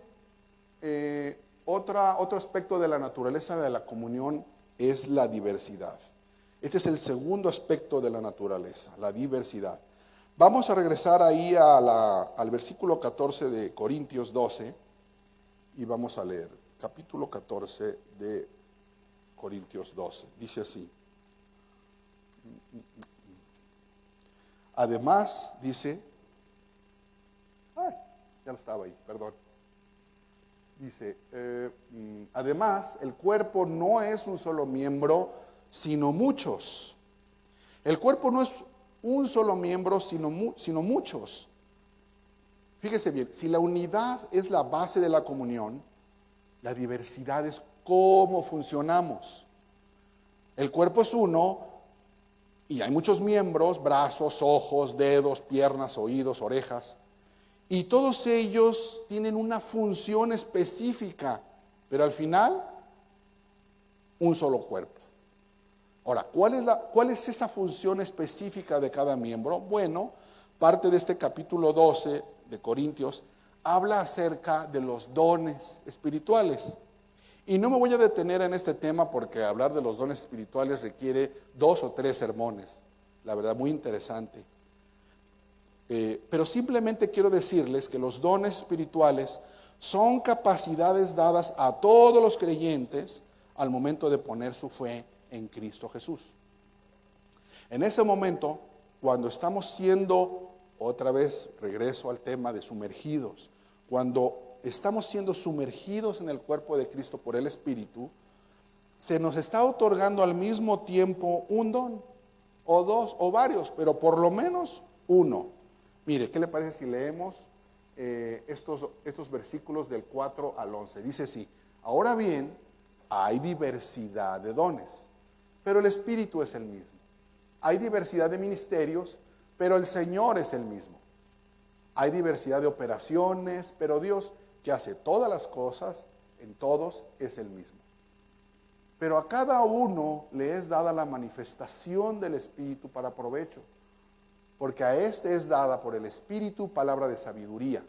otro aspecto de la naturaleza de la comunión es la diversidad. Este es el segundo aspecto de la naturaleza, la diversidad. Vamos a regresar ahí al versículo 14 de Corintios 12 y vamos a leer, capítulo 14 de Corintios 12. Dice así. Además, dice, ya lo estaba ahí, perdón. Dice, además, el cuerpo no es un solo miembro, sino muchos. El cuerpo no es un solo miembro, sino muchos. Fíjese bien, si la unidad es la base de la comunión, la diversidad es cómo funcionamos. El cuerpo es uno y hay muchos miembros, brazos, ojos, dedos, piernas, oídos, orejas. Y todos ellos tienen una función específica, pero al final, un solo cuerpo. Ahora, ¿cuál es esa función específica de cada miembro? Bueno, parte de este capítulo 12 de Corintios habla acerca de los dones espirituales. Y no me voy a detener en este tema porque hablar de los dones espirituales requiere 2 o 3 sermones. La verdad, muy interesante. Pero simplemente quiero decirles que los dones espirituales son capacidades dadas a todos los creyentes al momento de poner su fe en Cristo Jesús. En ese momento, cuando estamos siendo, otra vez regreso al tema de sumergidos, cuando estamos siendo sumergidos en el cuerpo de Cristo por el Espíritu, se nos está otorgando al mismo tiempo un don, o 2, o varios, pero por lo menos uno. Mire, ¿qué le parece si leemos estos versículos del 4 al 11? Dice así, ahora bien, hay diversidad de dones, pero el Espíritu es el mismo. Hay diversidad de ministerios, pero el Señor es el mismo. Hay diversidad de operaciones, pero Dios, que hace todas las cosas, en todos es el mismo. Pero a cada uno le es dada la manifestación del Espíritu para provecho. Porque a este es dada por el Espíritu palabra de sabiduría,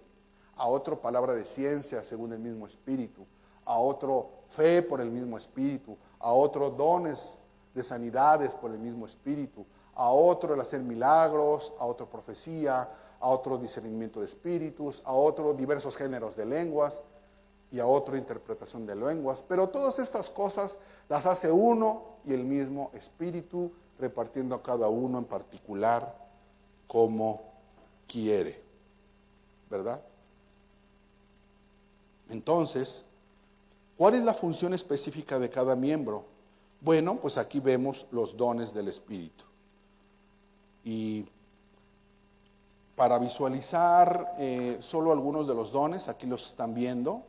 a otro palabra de ciencia según el mismo Espíritu, a otro fe por el mismo Espíritu, a otro dones de sanidades por el mismo Espíritu, a otro el hacer milagros, a otro profecía, a otro discernimiento de espíritus, a otro diversos géneros de lenguas y a otro interpretación de lenguas. Pero todas estas cosas las hace uno y el mismo Espíritu, repartiendo a cada uno en particular como quiere, ¿verdad? Entonces, ¿cuál es la función específica de cada miembro? Bueno, pues aquí vemos los dones del Espíritu. Y para visualizar solo algunos de los dones, aquí los están viendo.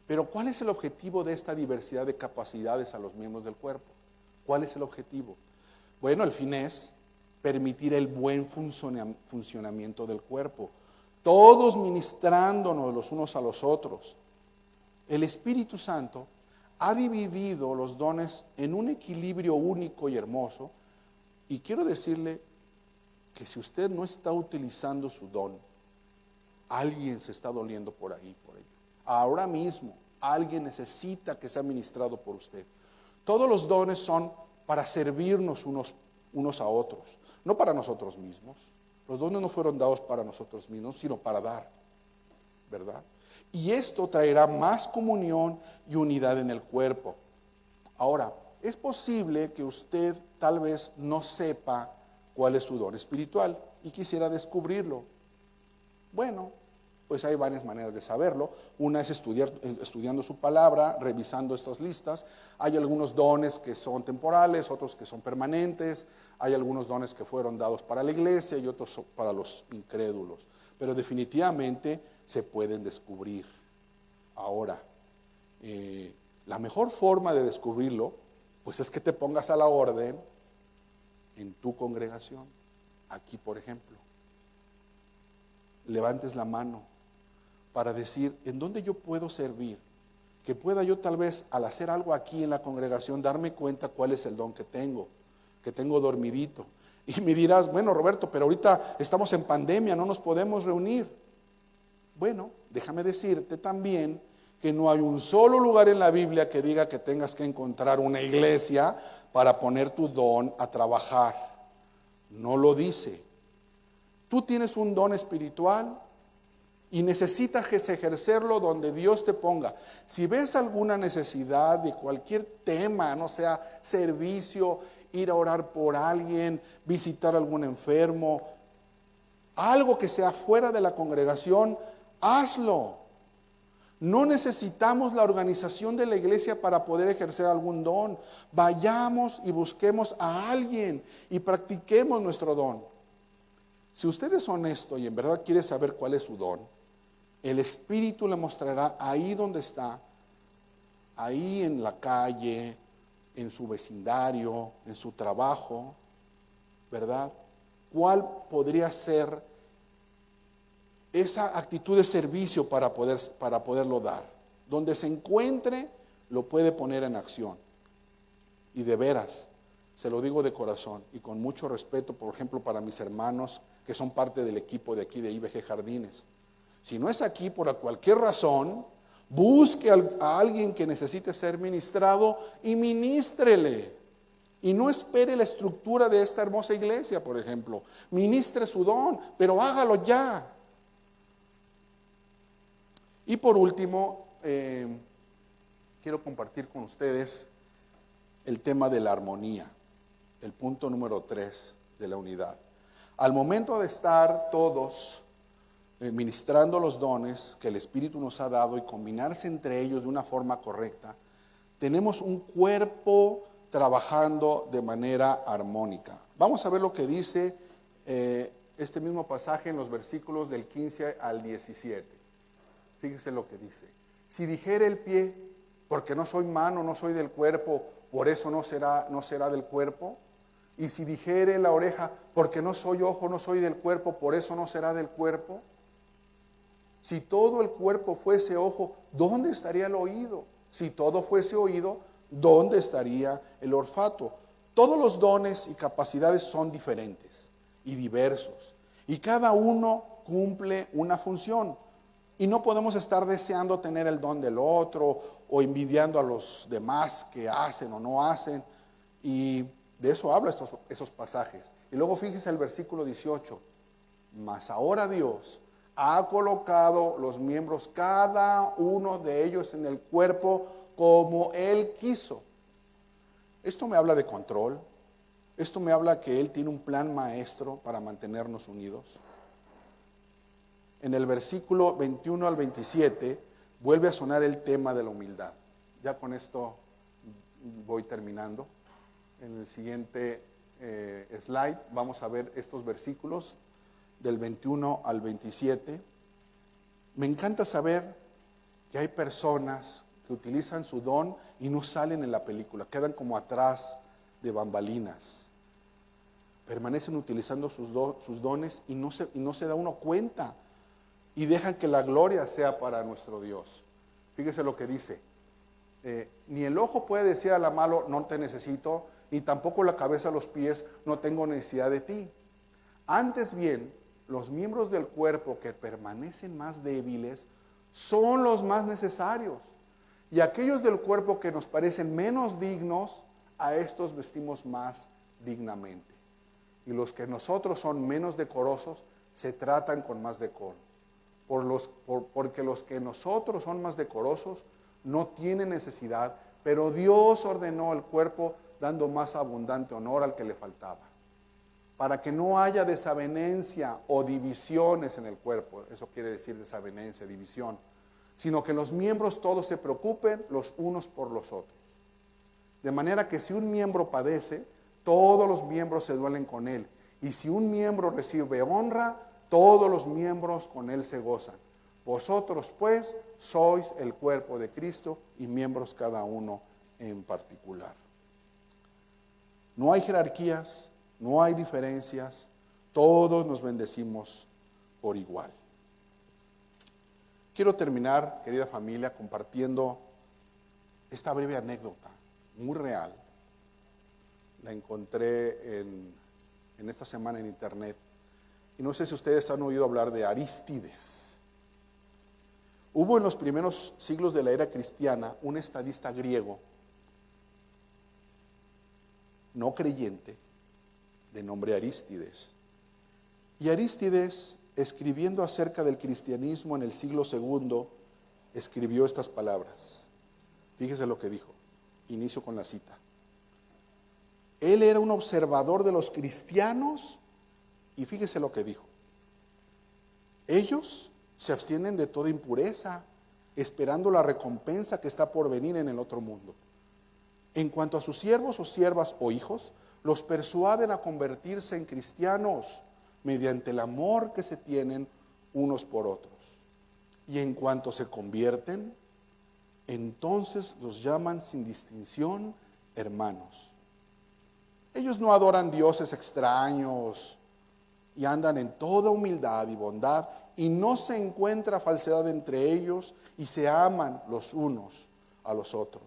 Pero ¿cuál es el objetivo de esta diversidad de capacidades a los miembros del cuerpo? ¿Cuál es el objetivo? Bueno, el fin es permitir el buen funcionamiento del cuerpo, todos ministrándonos los unos a los otros. El Espíritu Santo ha dividido los dones en un equilibrio único y hermoso, y quiero decirle que si usted no está utilizando su don, alguien se está doliendo por ahí, por ello. Ahora mismo, alguien necesita que sea ministrado por usted. Todos los dones son para servirnos unos a otros, no para nosotros mismos. Los dones no fueron dados para nosotros mismos, sino para dar, ¿verdad? Y esto traerá más comunión y unidad en el cuerpo. Ahora, es posible que usted tal vez no sepa cuál es su don espiritual y quisiera descubrirlo. Bueno, pues hay varias maneras de saberlo. Una es estudiando su palabra, revisando estas listas. Hay algunos dones que son temporales, otros que son permanentes. Hay algunos dones que fueron dados para la iglesia y otros para los incrédulos. Pero definitivamente se pueden descubrir. Ahora, la mejor forma de descubrirlo Pues es que te pongas a la orden en tu congregación. Aquí, por ejemplo, levantes la mano para decir, ¿en dónde yo puedo servir? Que pueda yo tal vez al hacer algo aquí en la congregación darme cuenta cuál es el don que tengo dormidito. Y me dirás, bueno, Roberto, pero ahorita estamos en pandemia, no nos podemos reunir. Bueno, déjame decirte también que no hay un solo lugar en la Biblia que diga que tengas que encontrar una iglesia para poner tu don a trabajar. No lo dice. Tú tienes un don espiritual y necesitas ejercerlo donde Dios te ponga. Si ves alguna necesidad de cualquier tema, no sea servicio, ir a orar por alguien, visitar a algún enfermo, algo que sea fuera de la congregación, hazlo. No necesitamos la organización de la iglesia para poder ejercer algún don. Vayamos y busquemos a alguien y practiquemos nuestro don. Si usted es honesto y en verdad quiere saber cuál es su don, el Espíritu le mostrará ahí donde está, ahí en la calle, en su vecindario, en su trabajo, ¿verdad? ¿Cuál podría ser esa actitud de servicio para poderlo dar? Donde se encuentre, lo puede poner en acción. Y de veras, se lo digo de corazón y con mucho respeto, por ejemplo, para mis hermanos que son parte del equipo de aquí de IBG Jardines. Si no es aquí por cualquier razón, busque a alguien que necesite ser ministrado y ministrele. Y no espere la estructura de esta hermosa iglesia, por ejemplo. Ministre su don, pero hágalo ya. Y por último, quiero compartir con ustedes el tema de la armonía, el punto número 3 de la unidad. Al momento de estar todos ministrando los dones que el Espíritu nos ha dado y combinarse entre ellos de una forma correcta, tenemos un cuerpo trabajando de manera armónica. Vamos a ver lo que dice este mismo pasaje en los versículos del 15 al 17. Fíjese lo que dice. Si dijere el pie, porque no soy mano, no soy del cuerpo, por eso no será del cuerpo. Y si dijere la oreja, porque no soy ojo, no soy del cuerpo, por eso no será del cuerpo. Si todo el cuerpo fuese ojo, ¿dónde estaría el oído? Si todo fuese oído, ¿dónde estaría el olfato? Todos los dones y capacidades son diferentes y diversos. Y cada uno cumple una función. Y no podemos estar deseando tener el don del otro o envidiando a los demás que hacen o no hacen. Y de eso habla esos pasajes. Y luego fíjese el versículo 18. Mas ahora Dios ha colocado los miembros, cada uno de ellos en el cuerpo como Él quiso. Esto me habla de control. Esto me habla que Él tiene un plan maestro para mantenernos unidos. En el versículo 21 al 27 vuelve a sonar el tema de la humildad. Ya con esto voy terminando. En el siguiente slide vamos a ver estos versículos del 21 al 27. Me encanta saber que hay personas que utilizan su don y no salen en la película, quedan como atrás de bambalinas. Permanecen utilizando sus dones y no se da uno cuenta. Y dejan que la gloria sea para nuestro Dios. Fíjese lo que dice. Ni el ojo puede decir a la mano, no te necesito, ni tampoco la cabeza a los pies, no tengo necesidad de ti. Antes bien, los miembros del cuerpo que permanecen más débiles son los más necesarios. Y aquellos del cuerpo que nos parecen menos dignos, a estos vestimos más dignamente. Y los que nosotros son menos decorosos, se tratan con más decoro. Porque los que nosotros son más decorosos no tienen necesidad, pero Dios ordenó el cuerpo dando más abundante honor al que le faltaba, para que no haya desavenencia o divisiones en el cuerpo. Eso quiere decir desavenencia, división, sino que los miembros todos se preocupen los unos por los otros. De manera que si un miembro padece, todos los miembros se duelen con él, y si un miembro recibe honra, todos los miembros con él se gozan. Vosotros pues sois el cuerpo de Cristo y miembros cada uno en particular. No hay jerarquías, no hay diferencias, todos nos bendecimos por igual. Quiero terminar, querida familia, compartiendo esta breve anécdota, muy real. La encontré en esta semana en internet. Y no sé si ustedes han oído hablar de Arístides. Hubo en los primeros siglos de la era cristiana un estadista griego, no creyente, de nombre Arístides. Y Arístides, escribiendo acerca del cristianismo en el siglo II, escribió estas palabras. Fíjese lo que dijo. Inicio con la cita. Él era un observador de los cristianos y fíjese lo que dijo. Ellos se abstienen de toda impureza, esperando la recompensa que está por venir en el otro mundo. En cuanto a sus siervos o siervas o hijos, los persuaden a convertirse en cristianos mediante el amor que se tienen unos por otros. Y en cuanto se convierten, entonces los llaman sin distinción hermanos. Ellos no adoran dioses extraños y andan en toda humildad y bondad y no se encuentra falsedad entre ellos y se aman los unos a los otros.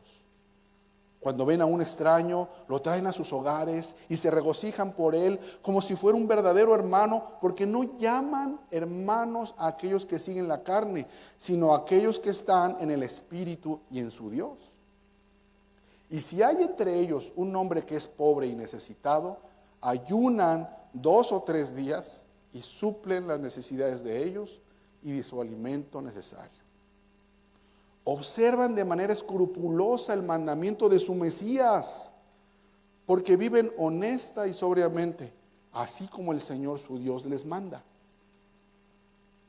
Cuando ven a un extraño, lo traen a sus hogares y se regocijan por él como si fuera un verdadero hermano, porque no llaman hermanos a aquellos que siguen la carne, sino a aquellos que están en el Espíritu y en su Dios. Y si hay entre ellos un hombre que es pobre y necesitado, ayunan 2 o 3 días y suplen las necesidades de ellos y de su alimento necesario. Observan de manera escrupulosa el mandamiento de su Mesías, porque viven honesta y sobriamente, así como el Señor su Dios les manda.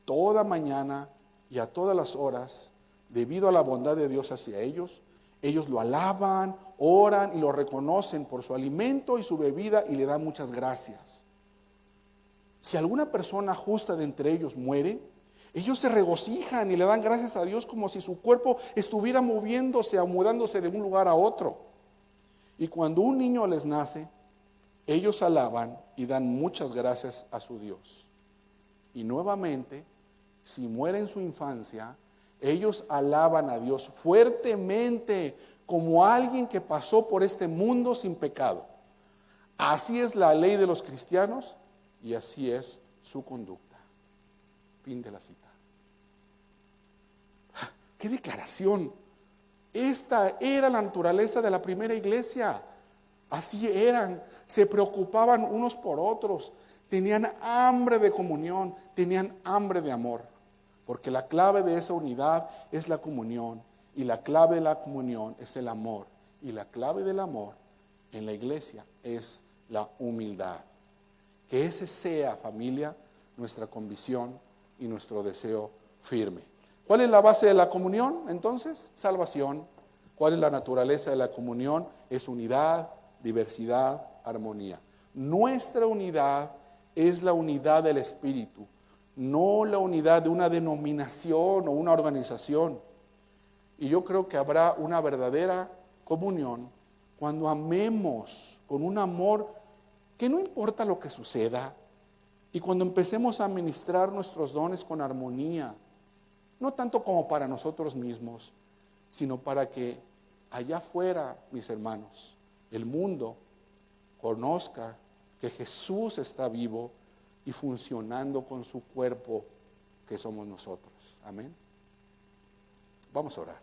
Toda mañana y a todas las horas, debido a la bondad de Dios hacia ellos, ellos lo alaban, oran y lo reconocen por su alimento y su bebida y le dan muchas gracias. Si alguna persona justa de entre ellos muere, ellos se regocijan y le dan gracias a Dios como si su cuerpo estuviera moviéndose o mudándose de un lugar a otro. Y cuando un niño les nace, ellos alaban y dan muchas gracias a su Dios. Y nuevamente, si muere en su infancia, ellos alaban a Dios fuertemente como alguien que pasó por este mundo sin pecado. Así es la ley de los cristianos y así es su conducta. Fin de la cita. ¡Qué declaración! Esta era la naturaleza de la primera iglesia. Así eran, se preocupaban unos por otros, tenían hambre de comunión, tenían hambre de amor, porque la clave de esa unidad es la comunión, y la clave de la comunión es el amor, y la clave del amor en la iglesia es la humildad. Que ese sea, familia, nuestra convicción y nuestro deseo firme. ¿Cuál es la base de la comunión entonces? Salvación. ¿Cuál es la naturaleza de la comunión? Es unidad, diversidad, armonía. Nuestra unidad es la unidad del Espíritu, no la unidad de una denominación o una organización. Y yo creo que habrá una verdadera comunión cuando amemos con un amor que no importa lo que suceda, y cuando empecemos a administrar nuestros dones con armonía, no tanto como para nosotros mismos, sino para que allá afuera, mis hermanos, el mundo conozca que Jesús está vivo y funcionando con su cuerpo que somos nosotros. Amén. Vamos a orar.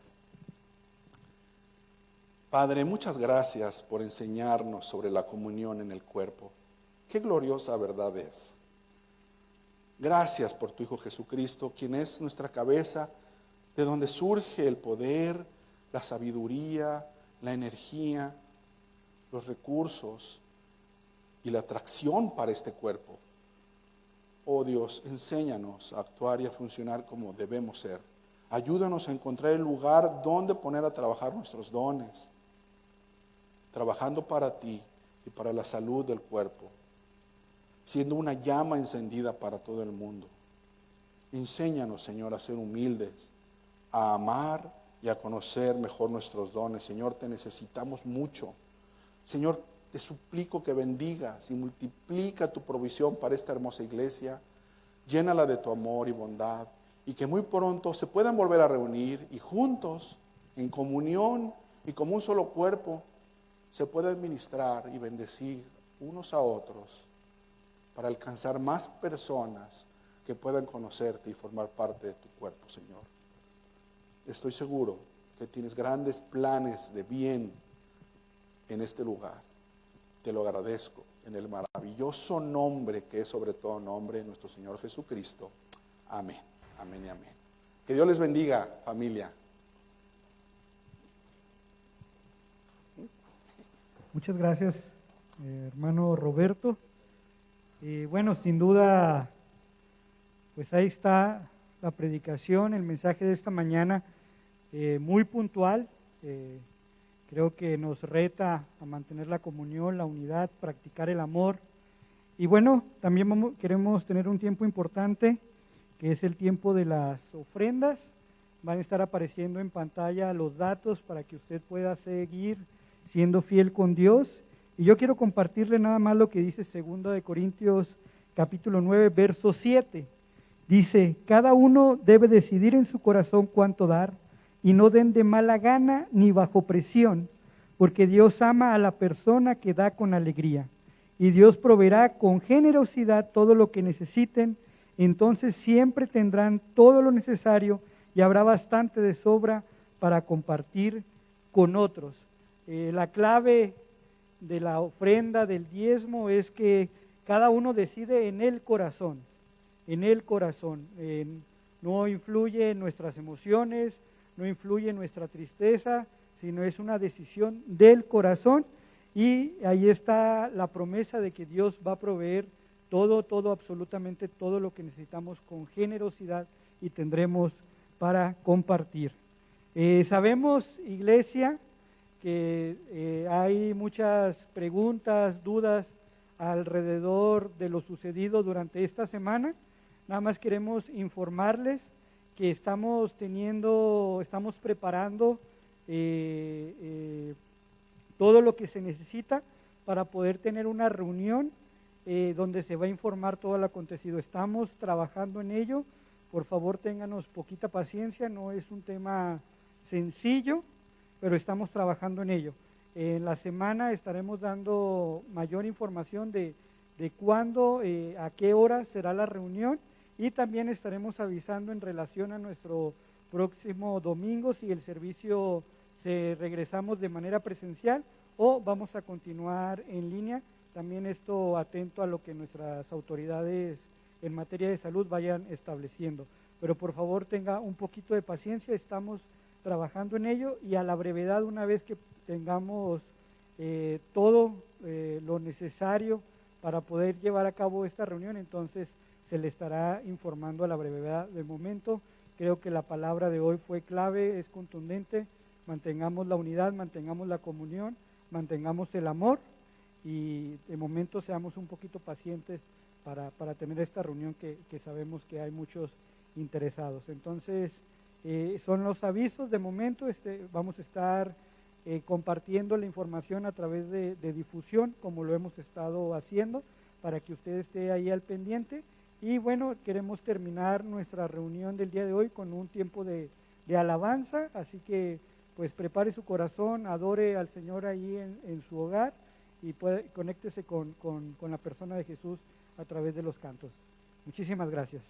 Padre, muchas gracias por enseñarnos sobre la comunión en el cuerpo. Qué gloriosa verdad es. Gracias por tu Hijo Jesucristo, quien es nuestra cabeza, de donde surge el poder, la sabiduría, la energía, los recursos y la atracción para este cuerpo. Oh Dios, enséñanos a actuar y a funcionar como debemos ser. Ayúdanos a encontrar el lugar donde poner a trabajar nuestros dones, trabajando para ti y para la salud del cuerpo, siendo una llama encendida para todo el mundo. Enséñanos, Señor, a ser humildes, a amar y a conocer mejor nuestros dones. Señor, te necesitamos mucho. Señor, te suplico que bendigas y multiplica tu provisión para esta hermosa iglesia, llénala de tu amor y bondad, y que muy pronto se puedan volver a reunir y juntos, en comunión y como un solo cuerpo, se puedan ministrar y bendecir unos a otros para alcanzar más personas que puedan conocerte y formar parte de tu cuerpo, Señor. Estoy seguro que tienes grandes planes de bien en este lugar. Te lo agradezco en el maravilloso nombre que es sobre todo nombre, nuestro Señor Jesucristo. Amén, amén y amén. Que Dios les bendiga, familia. Muchas gracias, hermano Roberto. Bueno, sin duda, pues ahí está la predicación, el mensaje de esta mañana, muy puntual. Creo que nos reta a mantener la comunión, la unidad, practicar el amor. Y bueno, también queremos tener un tiempo importante, que es el tiempo de las ofrendas. Van a estar apareciendo en pantalla los datos para que usted pueda seguir siendo fiel con Dios. Y yo quiero compartirle nada más lo que dice 2 de Corintios capítulo 9, verso 7. Dice, cada uno debe decidir en su corazón cuánto dar, y no den de mala gana ni bajo presión, porque Dios ama a la persona que da con alegría. Y Dios proveerá con generosidad todo lo que necesiten, entonces siempre tendrán todo lo necesario y habrá bastante de sobra para compartir con otros. La clave de la ofrenda, del diezmo, es que cada uno decide en el corazón, en el corazón. No influye en nuestras emociones, no influye en nuestra tristeza, sino es una decisión del corazón, y ahí está la promesa de que Dios va a proveer todo, absolutamente todo lo que necesitamos con generosidad y tendremos para compartir. Sabemos, iglesia, que hay muchas preguntas, dudas alrededor de lo sucedido durante esta semana. Nada más queremos informarles que estamos preparando todo lo que se necesita para poder tener una reunión donde se va a informar todo lo acontecido. Estamos trabajando en ello. Por favor, ténganos poquita paciencia, no es un tema sencillo, pero estamos trabajando en ello. En la semana estaremos dando mayor información de cuándo, a qué hora será la reunión, y también estaremos avisando en relación a nuestro próximo domingo si el servicio regresamos de manera presencial o vamos a continuar en línea. También esto atento a lo que nuestras autoridades en materia de salud vayan estableciendo. Pero por favor tenga un poquito de paciencia, estamos trabajando en ello, y a la brevedad, una vez que tengamos todo lo necesario para poder llevar a cabo esta reunión, entonces se le estará informando a la brevedad. De momento, creo que la palabra de hoy fue clave, es contundente. Mantengamos la unidad, mantengamos la comunión, mantengamos el amor, y de momento seamos un poquito pacientes para tener esta reunión que sabemos que hay muchos interesados. Entonces, son los avisos de momento. Vamos a estar compartiendo la información a través de difusión, como lo hemos estado haciendo, para que usted esté ahí al pendiente. Y bueno, queremos terminar nuestra reunión del día de hoy con un tiempo de alabanza, así que pues prepare su corazón, adore al Señor ahí en su hogar, y conéctese con la persona de Jesús a través de los cantos. Muchísimas gracias.